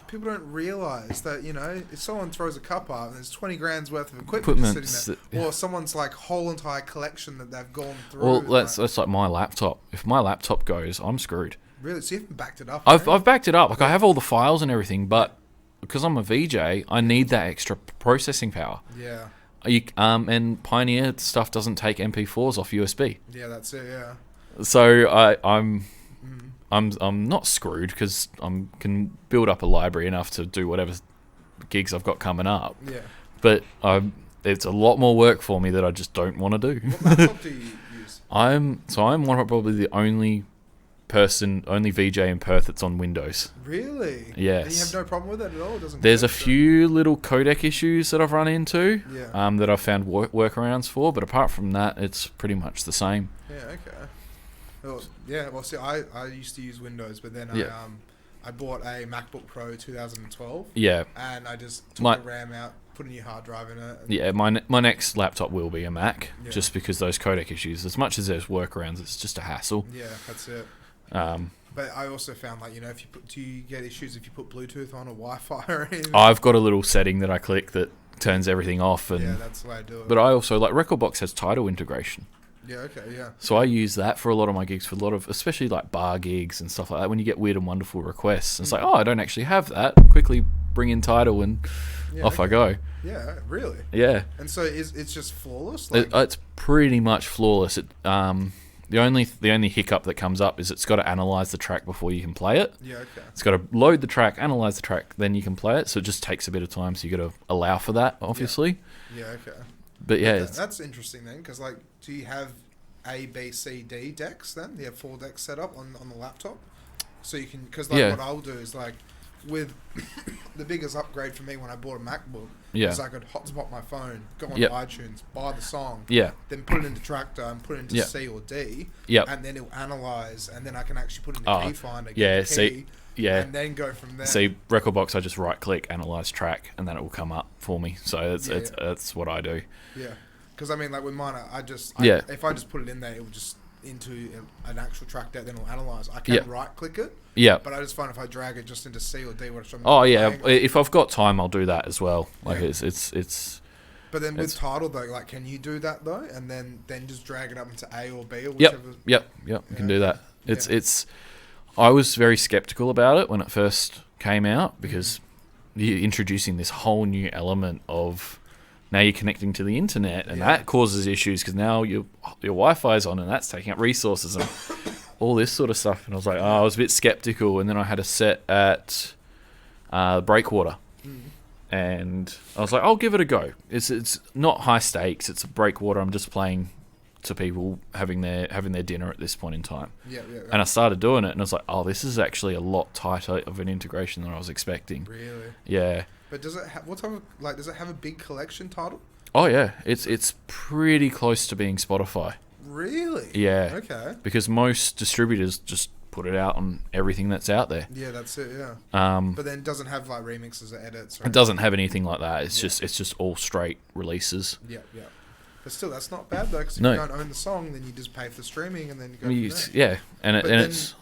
people don't realise that, you know, if someone throws a cup up and there's 20 grand's worth of equipment sitting there, or someone's like whole entire collection that they've gone through. Well, that's like my laptop. If my laptop goes, I'm screwed. Really? So you haven't backed it up? I've backed it up. Like, I have all the files and everything, but because I'm a VJ, I need that extra processing power. Yeah. And Pioneer stuff doesn't take MP4s off USB. Yeah, that's it. Yeah. So I'm not screwed because I can build up a library enough to do whatever gigs I've got coming up. Yeah. But it's a lot more work for me that I just don't want to do. What laptop do you use? I'm probably the only VJ in Perth that's on Windows. Really? Yes. And you have no problem with it at all? There's a few little codec issues that I've run into, yeah. That I've found workarounds for, but apart from that, it's pretty much the same. Yeah, okay. Well, yeah, well, see, I used to use Windows, but then I bought a MacBook Pro 2012. Yeah. And I just took the RAM out, put a new hard drive in it. Yeah, my next laptop will be a Mac, just because those codec issues, as much as there's workarounds, it's just a hassle. Yeah, that's it. But I also found, like, you know, do you get issues if you put Bluetooth on or Wi-Fi or anything? I've got a little setting that I click that turns everything off. And, yeah, that's the way I do it. But I also, like, Recordbox has Tidal integration. Yeah, okay, yeah. So I use that for a lot of my gigs, for a lot of, especially like bar gigs and stuff like that, when you get weird and wonderful requests. It's like, oh, I don't actually have that. Quickly bring in Tidal and off I go. Yeah, really? Yeah. And so it's just flawless? Like, it's pretty much flawless. The only hiccup that comes up is it's got to analyze the track before you can play it. Yeah, okay. It's got to load the track, analyze the track, then you can play it. So it just takes a bit of time. So you got to allow for that, obviously. Yeah, okay. But yeah, that's interesting then, because like, do you have A, B, C, D decks then? Do you have 4 decks set up on the laptop? So you can, because like what I'll do is like, with the biggest upgrade for me when I bought a MacBook is I could hotspot my phone, go on iTunes, buy the song, then put it into Tractor and put it into C or D, and then it'll analyze, and then I can actually put it into Key Finder, get the key, and then go from there. See, Recordbox, I just right click, analyze track, and then it will come up for me. So that's what I do. Yeah, because I mean, like with mine, if I just put it in there, it will just into an actual track that then it'll analyze. I can right click it. Yeah. But I just find if I drag it just into C or D, what I'm playing, if I've got time, I'll do that as well. Like it's. But then with Tidal though, like, can you do that though, and then just drag it up into A or B or whichever? Yep. You can do that. It's. I was very skeptical about it when it first came out because you're introducing this whole new element of. Now you're connecting to the internet, and that causes issues because now your Wi-Fi is on, and that's taking up resources and all this sort of stuff. And I was like, I was a bit skeptical. And then I had a set at Breakwater, and I was like, I'll give it a go. It's not high stakes. It's a Breakwater. I'm just playing to people having their dinner at this point in time. And I started doing it, and I was like, oh, this is actually a lot tighter of an integration than I was expecting. Really? Yeah. But does it what type of, like, does it have a big collection Tidal? Oh yeah, it's pretty close to being Spotify. Really? Yeah. Okay. Because most distributors just put it out on everything that's out there. Yeah, that's it. Yeah. But then it doesn't have like remixes or edits. Or it doesn't have anything like that. It's just all straight releases. Yeah. But still, that's not bad though. Because if you don't own the song, then you just pay for streaming and then you go from there. Yeah, and it's.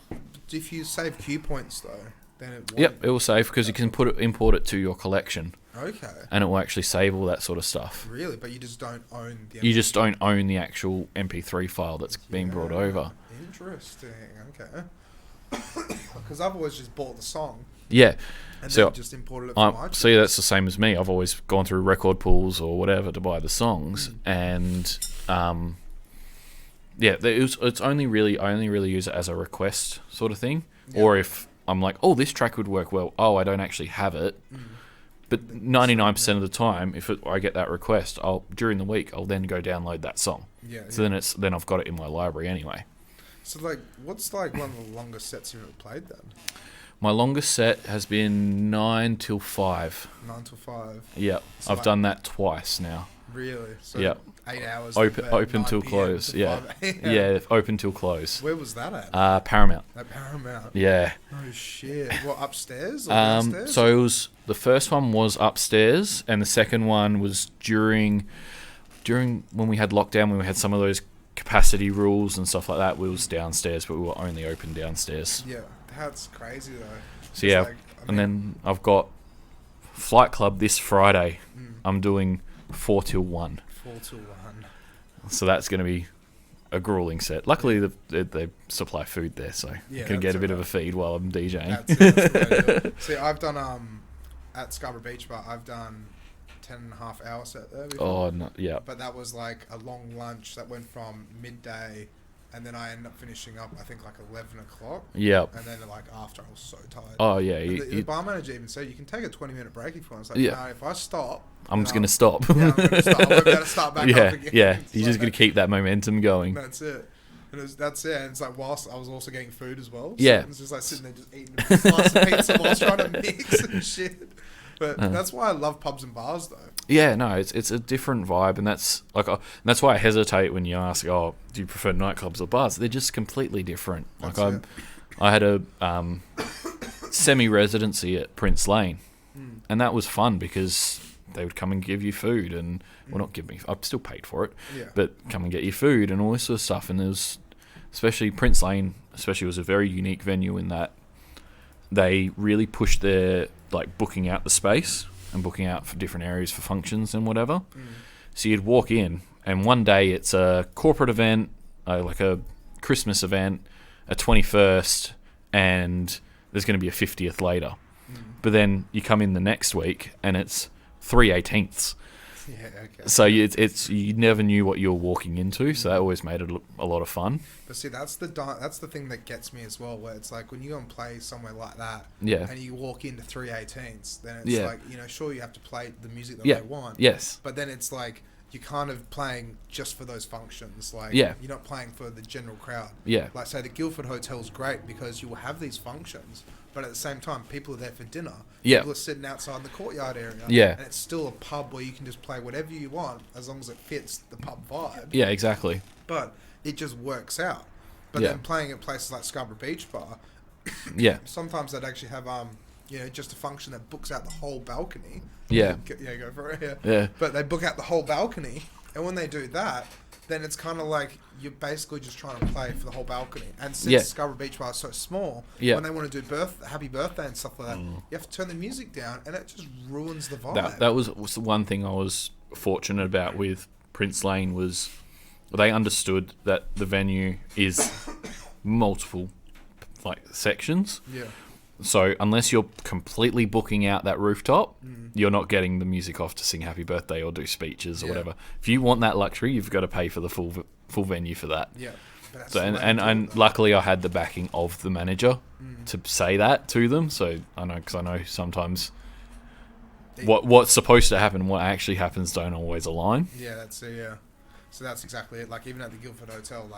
If you save Q points though. Then it will save because you can import it to your collection. Okay. And it will actually save all that sort of stuff. Really, but you just don't own the. You just don't own the actual MP3 file that's being brought over. Interesting. Okay. Because I've always just bought the song. Yeah. And then just imported it from iTunes. See, that's the same as me. I've always gone through record pools or whatever to buy the songs, and it's only really I only really use it as a request sort of thing, or if. I'm like, oh, this track would work well. Oh, I don't actually have it. But 99% of the time, if I get that request, during the week, I'll then go download that song. So then I've got it in my library anyway. So like, what's like one of the longest sets you've ever played then? My longest set has been 9 till 5. 9 till 5. Yep, so I've done that twice now. Really? So yep. 8 hours. Open till close. Yeah. Yeah, open till close. Where was that at? Paramount. At Paramount. Yeah. Oh shit! What, upstairs or downstairs? So it was the first one was upstairs, and the second one was during when we had lockdown, when we had some of those capacity rules and stuff like that. We was downstairs, but we were only open downstairs. Yeah, that's crazy though. So yeah, And then I've got Flight Club this Friday. I'm doing 4 till 1. 4 till 1. So that's going to be a grueling set. Luckily, they supply food there, so I can get a bit of a feed while I'm DJing. That's See, I've done at Scarborough Beach Bar, I've done 10.5 hour set there before. Oh, no, yeah. But that was like a long lunch that went from midday, and then I ended up finishing up, I think, like 11 o'clock. Yeah. And then, like, after, I was so tired. Oh, yeah. The bar manager even said, you can take a 20-minute break if you want. It's like, yeah. no, if I stop... I'm just going to stop. Yeah, I'm going to stop. I'm going to start back up again. Yeah, you're just going to keep that momentum going. That's it. That's it. And it's like, whilst I was also getting food as well. So yeah. it's just like sitting there just eating a slice of pizza whilst trying to mix and shit. But that's why I love pubs and bars, though. Yeah, no, it's a different vibe, and that's why I hesitate when you ask, oh, do you prefer nightclubs or bars? They're just completely different. I had a semi-residency at Prince Lane, and that was fun because they would come and give you food, and well, not give me, I still paid for it, but come and get you food and all this sort of stuff. And there was, especially Prince Lane, was a very unique venue in that they really pushed their booking out the space and booking out for different areas for functions and whatever. So you'd walk in, and one day it's a corporate event, like a Christmas event, a 21st, and there's going to be a 50th later. But then you come in the next week, and it's 3 18ths. Yeah, okay. So you never knew what you were walking into, so that always made it a lot of fun. But see, that's the thing that gets me as well, where it's like when you go and play somewhere like that, and you walk into 3 18ths, then it's like, sure, you have to play the music that they want, yes, but then it's like you're kind of playing just for those functions, you're not playing for the general crowd. Like, say the Guildford Hotel's great because you will have these functions, but at the same time, people are there for dinner. People are sitting outside in the courtyard area. And it's still a pub where you can just play whatever you want as long as it fits the pub vibe. Yeah, exactly. But it just works out. But then playing at places like Scarborough Beach Bar, sometimes they'd actually have just a function that books out the whole balcony. Go for it. Yeah. But they book out the whole balcony, and when they do that, then it's kind of like you're basically just trying to play for the whole balcony. And since Scarborough Beach Bar is so small, when they want to do happy birthday and stuff like that, you have to turn the music down, and it just ruins the vibe. That was the one thing I was fortunate about with Prince Lane was they understood that the venue is multiple sections. Yeah. So unless you're completely booking out that rooftop, you're not getting the music off to sing happy birthday or do speeches or whatever. If you want that luxury, you've got to pay for the full venue for that. Yeah. So and luckily I had the backing of the manager to say that to them. So I know sometimes what's supposed to happen and what actually happens don't always align. Yeah, that's it. Yeah. So that's exactly it. Like, even at the Guildford Hotel,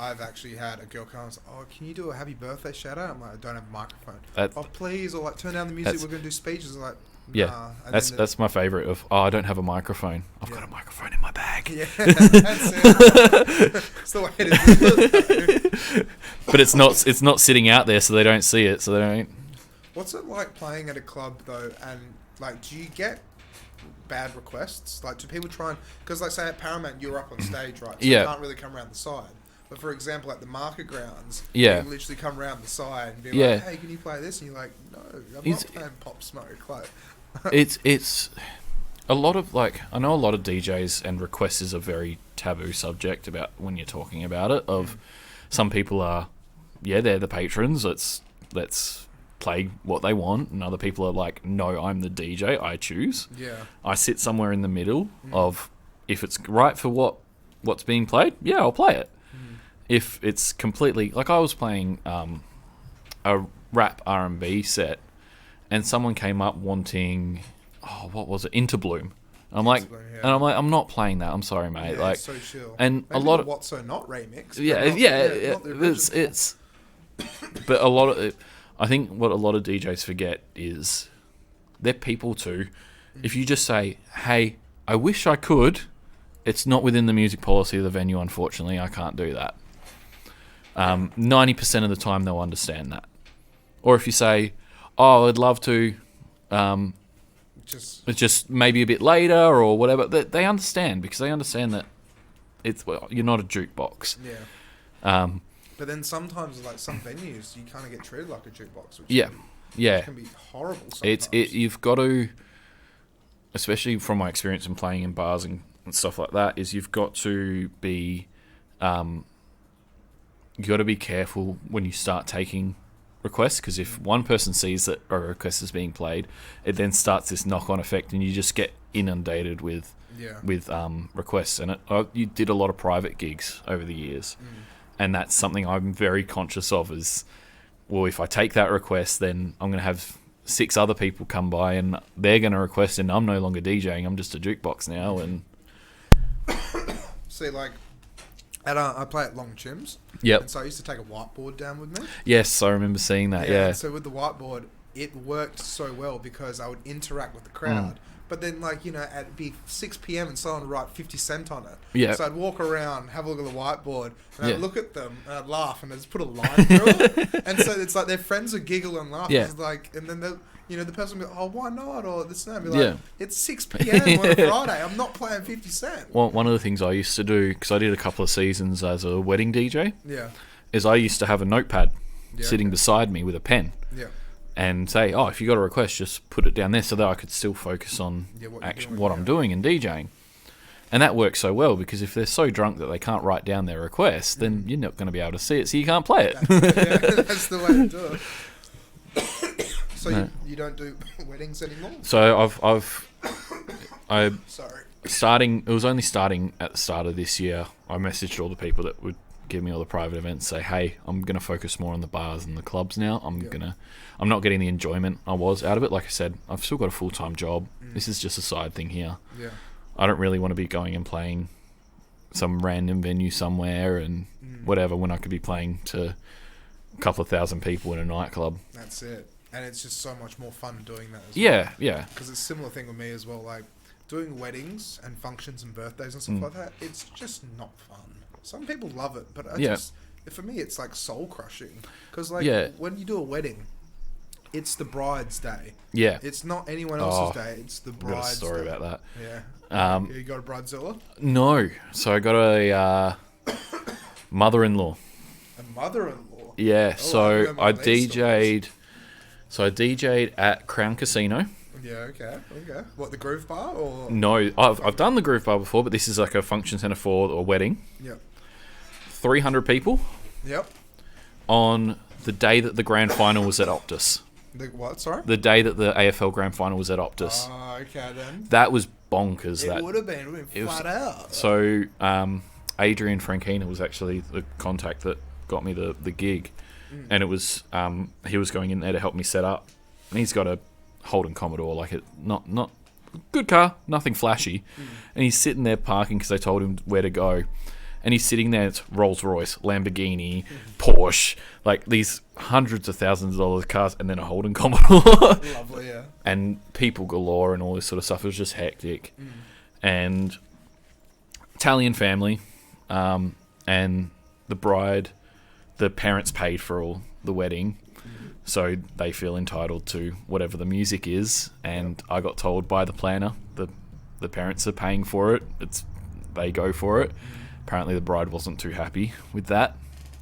I've actually had a girl come and say, oh, can you do a happy birthday shout out? I'm like, I don't have a microphone. Oh, please. Or turn down the music. We're going to do speeches. I'm like, nah. Yeah, that's my favourite of, I don't have a microphone. I've got a microphone in my bag. Yeah, that's it. It's the way it is. But it's not sitting out there, so they don't see it, so they don't. What's it like playing at a club, though, and, do you get bad requests? Do people try and... Because, say, at Paramount, you're up on stage, right? So you can't really come around the side. But, for example, at the market grounds, you literally come around the side and be like, hey, can you play this? And you're like, no, I'm not playing Pop Smoke. It's a lot of, I know a lot of DJs and requests is a very taboo subject about when you're talking about it, of some people are, they're the patrons, let's play what they want, and other people are like, no, I'm the DJ, I choose. I sit somewhere in the middle of, if it's right for what's being played, I'll play it. If it's completely, I was playing a rap R&B set, and someone came up wanting, what was it, Interbloom. I'm like, I'm not playing that. I'm sorry, mate. It's so chill. And maybe a lot of What's So Not remix. It's but a lot of, I think what a lot of DJs forget is they're people too. If you just say, hey, I wish I could, it's not within the music policy of the venue, unfortunately. I can't do that. 90% of the time they'll understand that. Or if you say, oh, I'd love to, just maybe a bit later or whatever, they understand, because they understand that you're not a jukebox. But then sometimes, some venues, you kind of get treated like a jukebox. Which Yeah. It can be horrible sometimes. You've got to, especially from my experience in playing in bars and stuff like that, is you've got to be, you got to be careful when you start taking requests, because if one person sees that a request is being played, it then starts this knock-on effect, and you just get inundated with requests. And you did a lot of private gigs over the years, and that's something I'm very conscious of. Is, well, if I take that request, then I'm going to have 6 other people come by, and they're going to request, and I'm no longer DJing. I'm just a jukebox now. And see, like, I play at Long Chims. Yep. And so I used to take a whiteboard down with me. Yes, I remember seeing that. Yeah. So with the whiteboard, it worked so well because I would interact with the crowd. But then, like, you know, it'd be 6 p.m. and someone would write 50 Cent on it. Yeah. So I'd walk around, have a look at the whiteboard, and I'd look at them, and I'd laugh, and I'd just put a line through it. And so it's like their friends would giggle and laugh. Yeah. It's like, and then the person would be, oh, why not? Or this and that. I'd be like, it's 6 p.m. on a Friday. I'm not playing 50 Cent. Well, one of the things I used to do, because I did a couple of seasons as a wedding DJ, is I used to have a notepad sitting beside me with a pen. Yeah. And say, oh, if you got a request, just put it down there, so that I could still focus on what I'm doing and DJing. And that works so well, because if they're so drunk that they can't write down their request, then you're not going to be able to see it, so you can't play it. That's the way to do it. So you don't do weddings anymore? So Sorry. It was only starting at the start of this year. I messaged all the people that would give me all the private events, say, hey, I'm going to focus more on the bars and the clubs now. I'm not getting the enjoyment I was out of it. Like I said, I've still got a full-time job. This is just a side thing here. Yeah. I don't really want to be going and playing some random venue somewhere and whatever, when I could be playing to a couple of thousand people in a nightclub. That's it. And it's just so much more fun doing that as well. Yeah. Because it's a similar thing with me as well. Like, doing weddings and functions and birthdays and stuff like that, it's just not fun. Some people love it, but for me, it's like soul crushing. Because when you do a wedding, it's the bride's day. Yeah. It's not anyone else's day. It's the bride's day. Got a story about that. Yeah. You got a bridezilla? No. So I got a mother-in-law. A mother-in-law? Yeah. So I DJ'd. So I DJ'd at Crown Casino. Yeah, okay. What, the Groove Bar? Or no, I've done the Groove Bar before, but this is like a function centre for a wedding. Yep. 300 people. Yep. On the day that the grand final was at Optus. The what, sorry? The day that the AFL grand final was at Optus. Oh, okay then. That was bonkers. It would have been flat out. So, Adrian Frankina was actually the contact that got me the gig. And it was, he was going in there to help me set up. And he's got a Holden Commodore, like it, not good car, nothing flashy. And he's sitting there parking because they told him where to go. And he's sitting there, it's Rolls Royce, Lamborghini, Porsche, like these hundreds of thousands of dollars cars, and then a Holden Commodore. Lovely, yeah. And people galore and all this sort of stuff. It was just hectic. And Italian family, and the bride, the parents paid for all the wedding. So they feel entitled to whatever the music is. And I got told by the planner, the parents are paying for it. They go for it. Apparently the bride wasn't too happy with that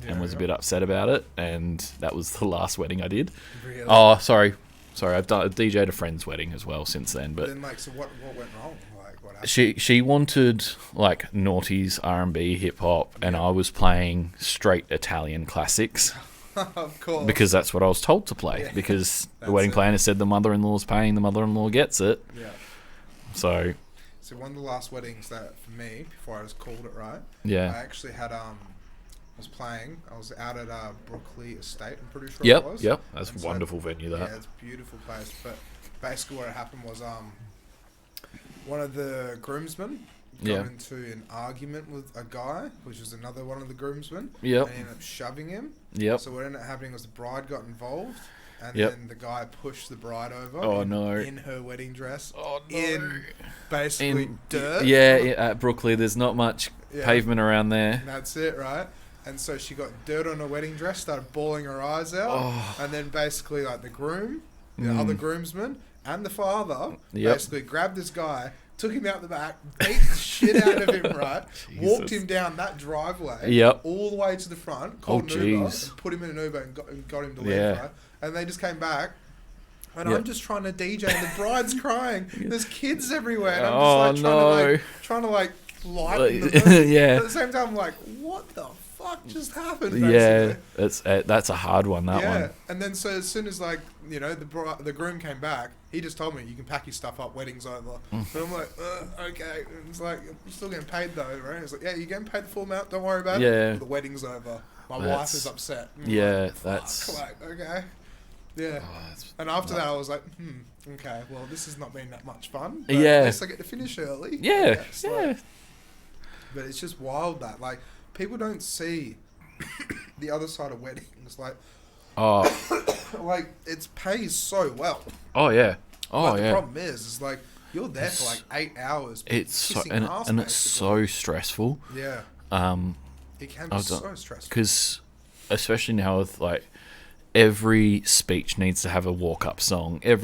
and was a bit upset about it. And that was the last wedding I did. Really? Oh, sorry. I've DJ'd a friend's wedding as well since then. But then, like, so what went wrong? Like, what happened? She wanted like noughties, R&B, hip hop, and I was playing straight Italian classics. Of course. Because that's what I was told to play. Yeah. Because the wedding planner said the mother-in-law's paying, the mother-in-law gets it. Yeah. So one of the last weddings that, for me, before I was called it right, yeah, I actually had, I was out at Brookley Estate, I'm pretty sure it was. Yep, that's a wonderful venue, that. Yeah, it's a beautiful place. But basically what happened was one of the groomsmen got into an argument with a guy, which was another one of the groomsmen. Yep. And he ended up shoving him. Yep. So what ended up happening was the bride got involved. And then the guy pushed the bride over in her wedding dress. Oh, no. In basically dirt. Yeah, at Brookley, there's not much pavement around there. That's it, right? And so she got dirt on her wedding dress, started bawling her eyes out. And then basically, like, the groom, the other groomsman, and the father basically grabbed this guy, took him out the back, beat the shit out of him, right? Jesus. Walked him down that driveway all the way to the front, called an Uber, and put him in an Uber and got him to leave, right? And they just came back, And I'm just trying to DJ and the bride's crying. There's kids everywhere. And I'm just trying to lighten the mood. Yeah. But at the same time, I'm like, what the fuck just happened? Basically. Yeah, that's a hard one, that one. Yeah, and then so as soon as the groom came back, he just told me, you can pack your stuff up, wedding's over. And I'm like, okay. And it's like, I'm still getting paid though, right? It's like, yeah, you're getting paid the full amount, don't worry about it. The wedding's over. My wife is upset. That's... Like, okay. Yeah. And after that, I was like, okay, well, this has not been that much fun. But at least I get to finish early. Yeah. But it's just wild that, like, people don't see the other side of weddings. Like, like, it pays so well. Oh, yeah. The problem is like, you're there for like 8 hours. It's so, and it's so stressful. Yeah. It can be so stressful. Because, especially now with, like, every speech needs to have a walk-up song. I've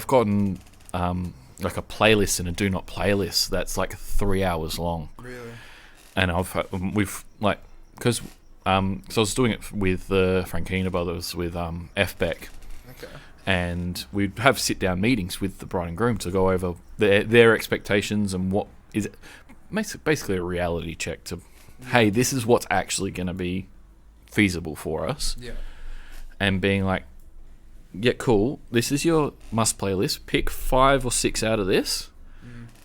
gotten like a playlist and a do not playlist that's like 3 hours long. Really? And because I was doing it with the Frankina brothers with FBEC. Okay. And we'd have sit-down meetings with the bride and groom to go over their expectations and what is it, basically a reality check to, hey, this is what's actually going to be feasible for us. Yeah. And being like, yeah, cool, this is your must playlist, pick 5 or 6 out of this,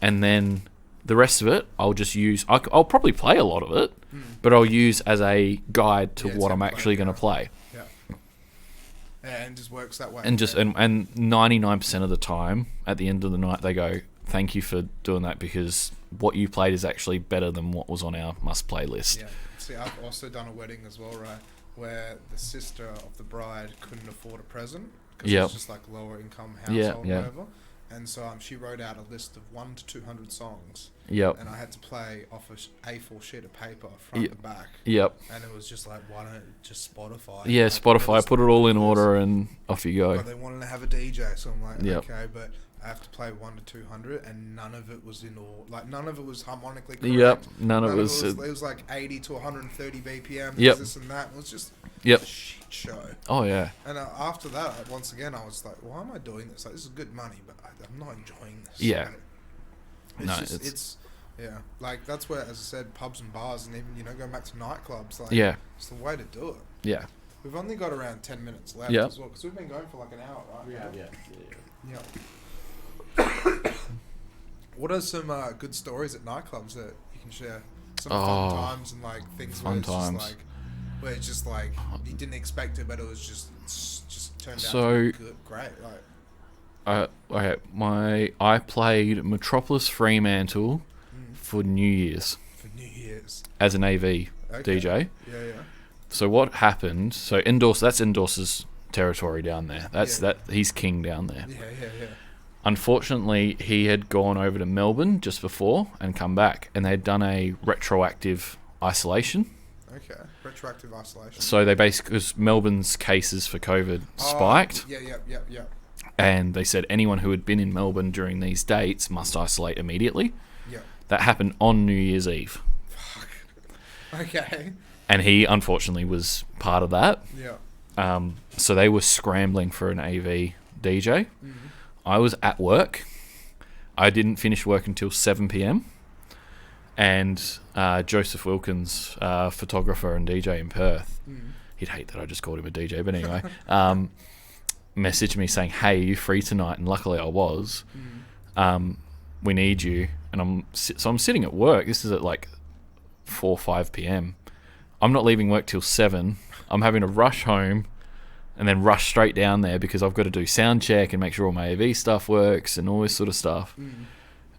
and then the rest of it I'll just use. I'll probably play a lot of it, but I'll use as a guide to what I'm actually going to play. And just works that way. And and 99% of the time at the end of the night they go, thank you for doing that, because what you played is actually better than what was on our must playlist. Yeah. See, I've also done a wedding as well, right, where the sister of the bride couldn't afford a present because it was just like lower income household or whatever. And so she wrote out a list of 100 to 200 songs. Yep. And I had to play off a A4 sheet of paper, front to back. Yep. And it was just like, why don't just Spotify? Yeah, like, Spotify, put it all in order and off you go. But they wanted to have a DJ, so I'm like, okay, but I have to play 1 to 200, and none of it was none of it was harmonically correct. Yep, none of it was. It was like 80 to 130 BPM. Yep. This and that. It was just a shit show. Oh yeah. And after that, once again, I was like, why am I doing this? Like, this is good money, but I'm not enjoying this. Yeah. It's like that's where, as I said, pubs and bars, and even going back to nightclubs. Like, it's the way to do it. Yeah. We've only got around 10 minutes left as well, because we've been going for like an hour, right? Yeah. What are some good stories at nightclubs that you can share? Some fun times and like things where it's just like you didn't expect it, but it was just turned out to be good, great. Like, I played Metropolis Fremantle for New Year's. As an AV DJ. Yeah. So what happened? So that's Endorse's territory down there. He's king down there. Yeah. Unfortunately, he had gone over to Melbourne just before and come back, and they'd done a retroactive isolation. Okay, retroactive isolation. So they basically, because Melbourne's cases for COVID spiked. Yeah. And they said anyone who had been in Melbourne during these dates must isolate immediately. Yeah. That happened on New Year's Eve. Fuck. Okay. And he, unfortunately, was part of that. Yeah. So they were scrambling for an AV DJ. Mm-hmm. I was at work. I didn't finish work until 7 p.m. And Joseph Wilkins, photographer and DJ in Perth, he'd hate that I just called him a DJ, but anyway, messaged me saying, hey, are you free tonight? And luckily I was. We need you. And I'm sitting at work. This is at like 4 or 5 p.m. I'm not leaving work till 7. I'm having to rush home and then rush straight down there because I've got to do sound check and make sure all my AV stuff works and all this sort of stuff.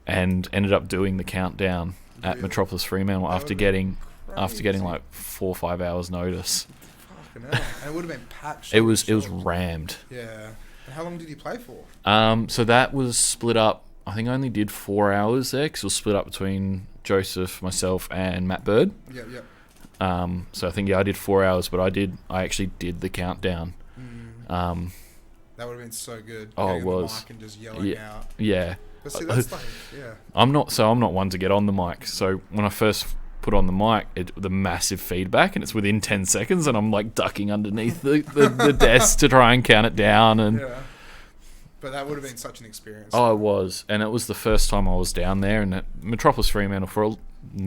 And ended up doing the countdown at Metropolis Fremantle after getting like 4 or 5 hours notice. Fucking hell. And it would have been packed. It was rammed. Yeah. And how long did you play for? So that was split up. I think I only did 4 hours there because it was split up between Joseph, myself, and Matt Bird. Yeah. So I think I did 4 hours, but I actually did the countdown. That would have been so good. Oh, it was. The mic and just yelling out. Yeah. But see, that's like, I'm not one to get on the mic. So when I first put on the mic, the massive feedback, and it's within 10 seconds, and I'm like ducking underneath the desk to try and count it down. And but that would have been such an experience. Oh, it was, and it was the first time I was down there. And at Metropolis Fremantle,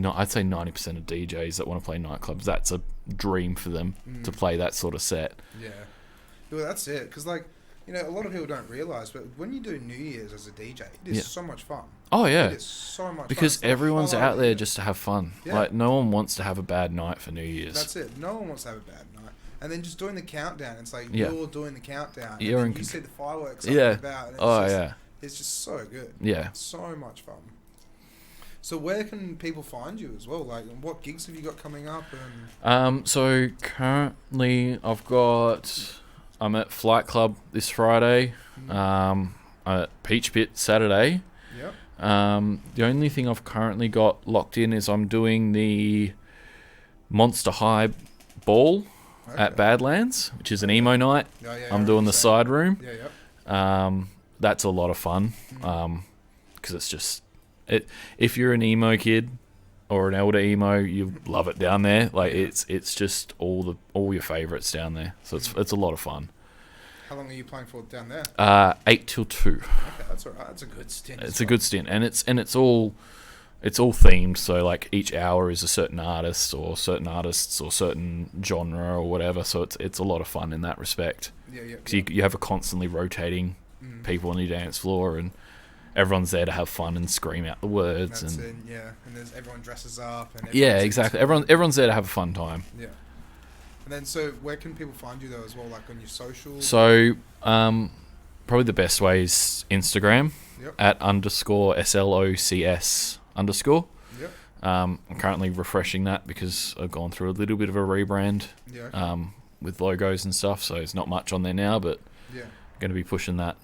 I'd say 90% of DJs that want to play nightclubs, that's a dream for them to play that sort of set. Yeah, well, that's it. Because like, you know, a lot of people don't realise, but when you do New Year's as a DJ, it is so much fun. Oh yeah, it is so much because fun. everyone's out there just to have fun. Yeah. Like no one wants to have a bad night for New Year's. That's it. No one wants to have a bad night. And then just doing the countdown, it's like you're doing the countdown. You're and in you see the fireworks about. And it's just so good. Yeah. It's so much fun. So where can people find you as well? Like, what gigs have you got coming up? And so currently I'm at Flight Club this Friday. I'm at Peach Pit Saturday. Yep. The only thing I've currently got locked in is I'm doing the Monster High Ball at Badlands, which is an emo night. I'm doing the side room. That's a lot of fun because it's just if you're an emo kid or an elder emo, you love it down there. Like it's just all your favorites down there, so it's a lot of fun. How long are you playing for down there? 8 till 2. Okay, that's alright. That's a good stint. It's a good stint, and it's all themed. So like each hour is a certain artist or certain artists or certain genre or whatever. So it's a lot of fun in that respect. Because you have a constantly rotating people on your dance floor, and everyone's there to have fun and scream out the words. That's and it, and there's everyone dresses up. And exactly. Everyone's there to have a fun time. Yeah. And then, so where can people find you though as well, like on your socials? So, probably the best way is Instagram at _SLOCS_. Yep. I'm currently refreshing that because I've gone through a little bit of a rebrand with logos and stuff, so it's not much on there now, but going to be pushing that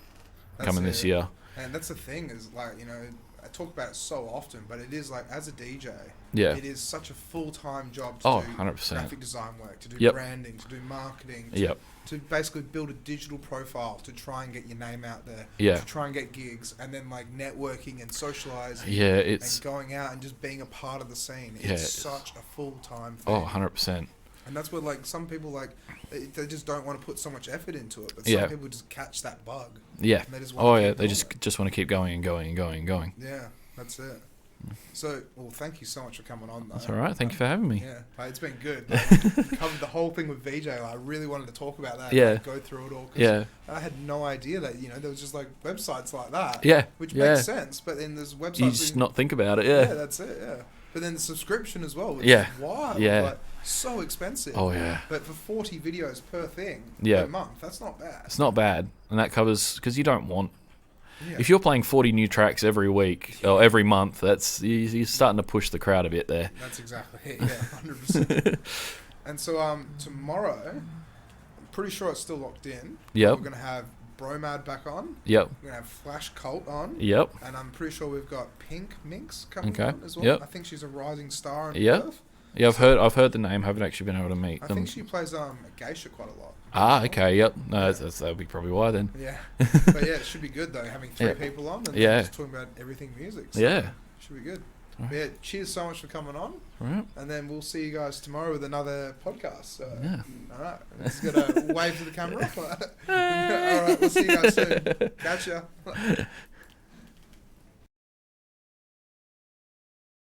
coming this year. And that's the thing is, like, you know, I talk about it so often, but it is like, as a DJ, it is such a full-time job to do 100%. graphic design work, to do branding, to do marketing, to basically build a digital profile, to try and get your name out there, to try and get gigs, and then like networking and socializing and going out and just being a part of the scene. It's such a full-time thing. 100%. And that's where like some people like they just don't want to put so much effort into it, but some people just catch that bug. Yeah. And they just want they just want to keep going and going and going and going. Yeah, that's it. So, well, thank you so much for coming on, though. That's all right. Thank you for having me. Yeah, it's been good. Like, covered the whole thing with VJ. I really wanted to talk about that. Yeah. And go through it all. Cause I had no idea that there was just like websites like that. Yeah. Which makes sense, but then there's websites. You just not think about it. Yeah. Yeah, that's it. Yeah. But then the subscription as well. Which is wild. Yeah. Like, so expensive. Oh yeah. But for 40 videos per thing per month, that's not bad. It's not bad, and that covers because you don't want. Yeah. If you're playing 40 new tracks every week or every month, that's you're starting to push the crowd a bit there. That's exactly it. Yeah, 100%. And so tomorrow, I'm pretty sure it's still locked in. Yep. We're gonna have Bromad back on. Yep. We're gonna have Flash Cult on. Yep. And I'm pretty sure we've got Pink Minx coming on as well. Yep. I think she's a rising star in Perth. Yeah, I've heard the name. Haven't actually been able to meet them. I think she plays Geisha quite a lot. Okay, yep. No, that'll be probably why then. Yeah. But yeah, it should be good though, having 3 people on and just talking about everything music. So should be good. But yeah, cheers so much for coming on. Right. And then we'll see you guys tomorrow with another podcast. So, all right. I'm just going to wave to the camera. All right, we'll see you guys soon. Catch ya.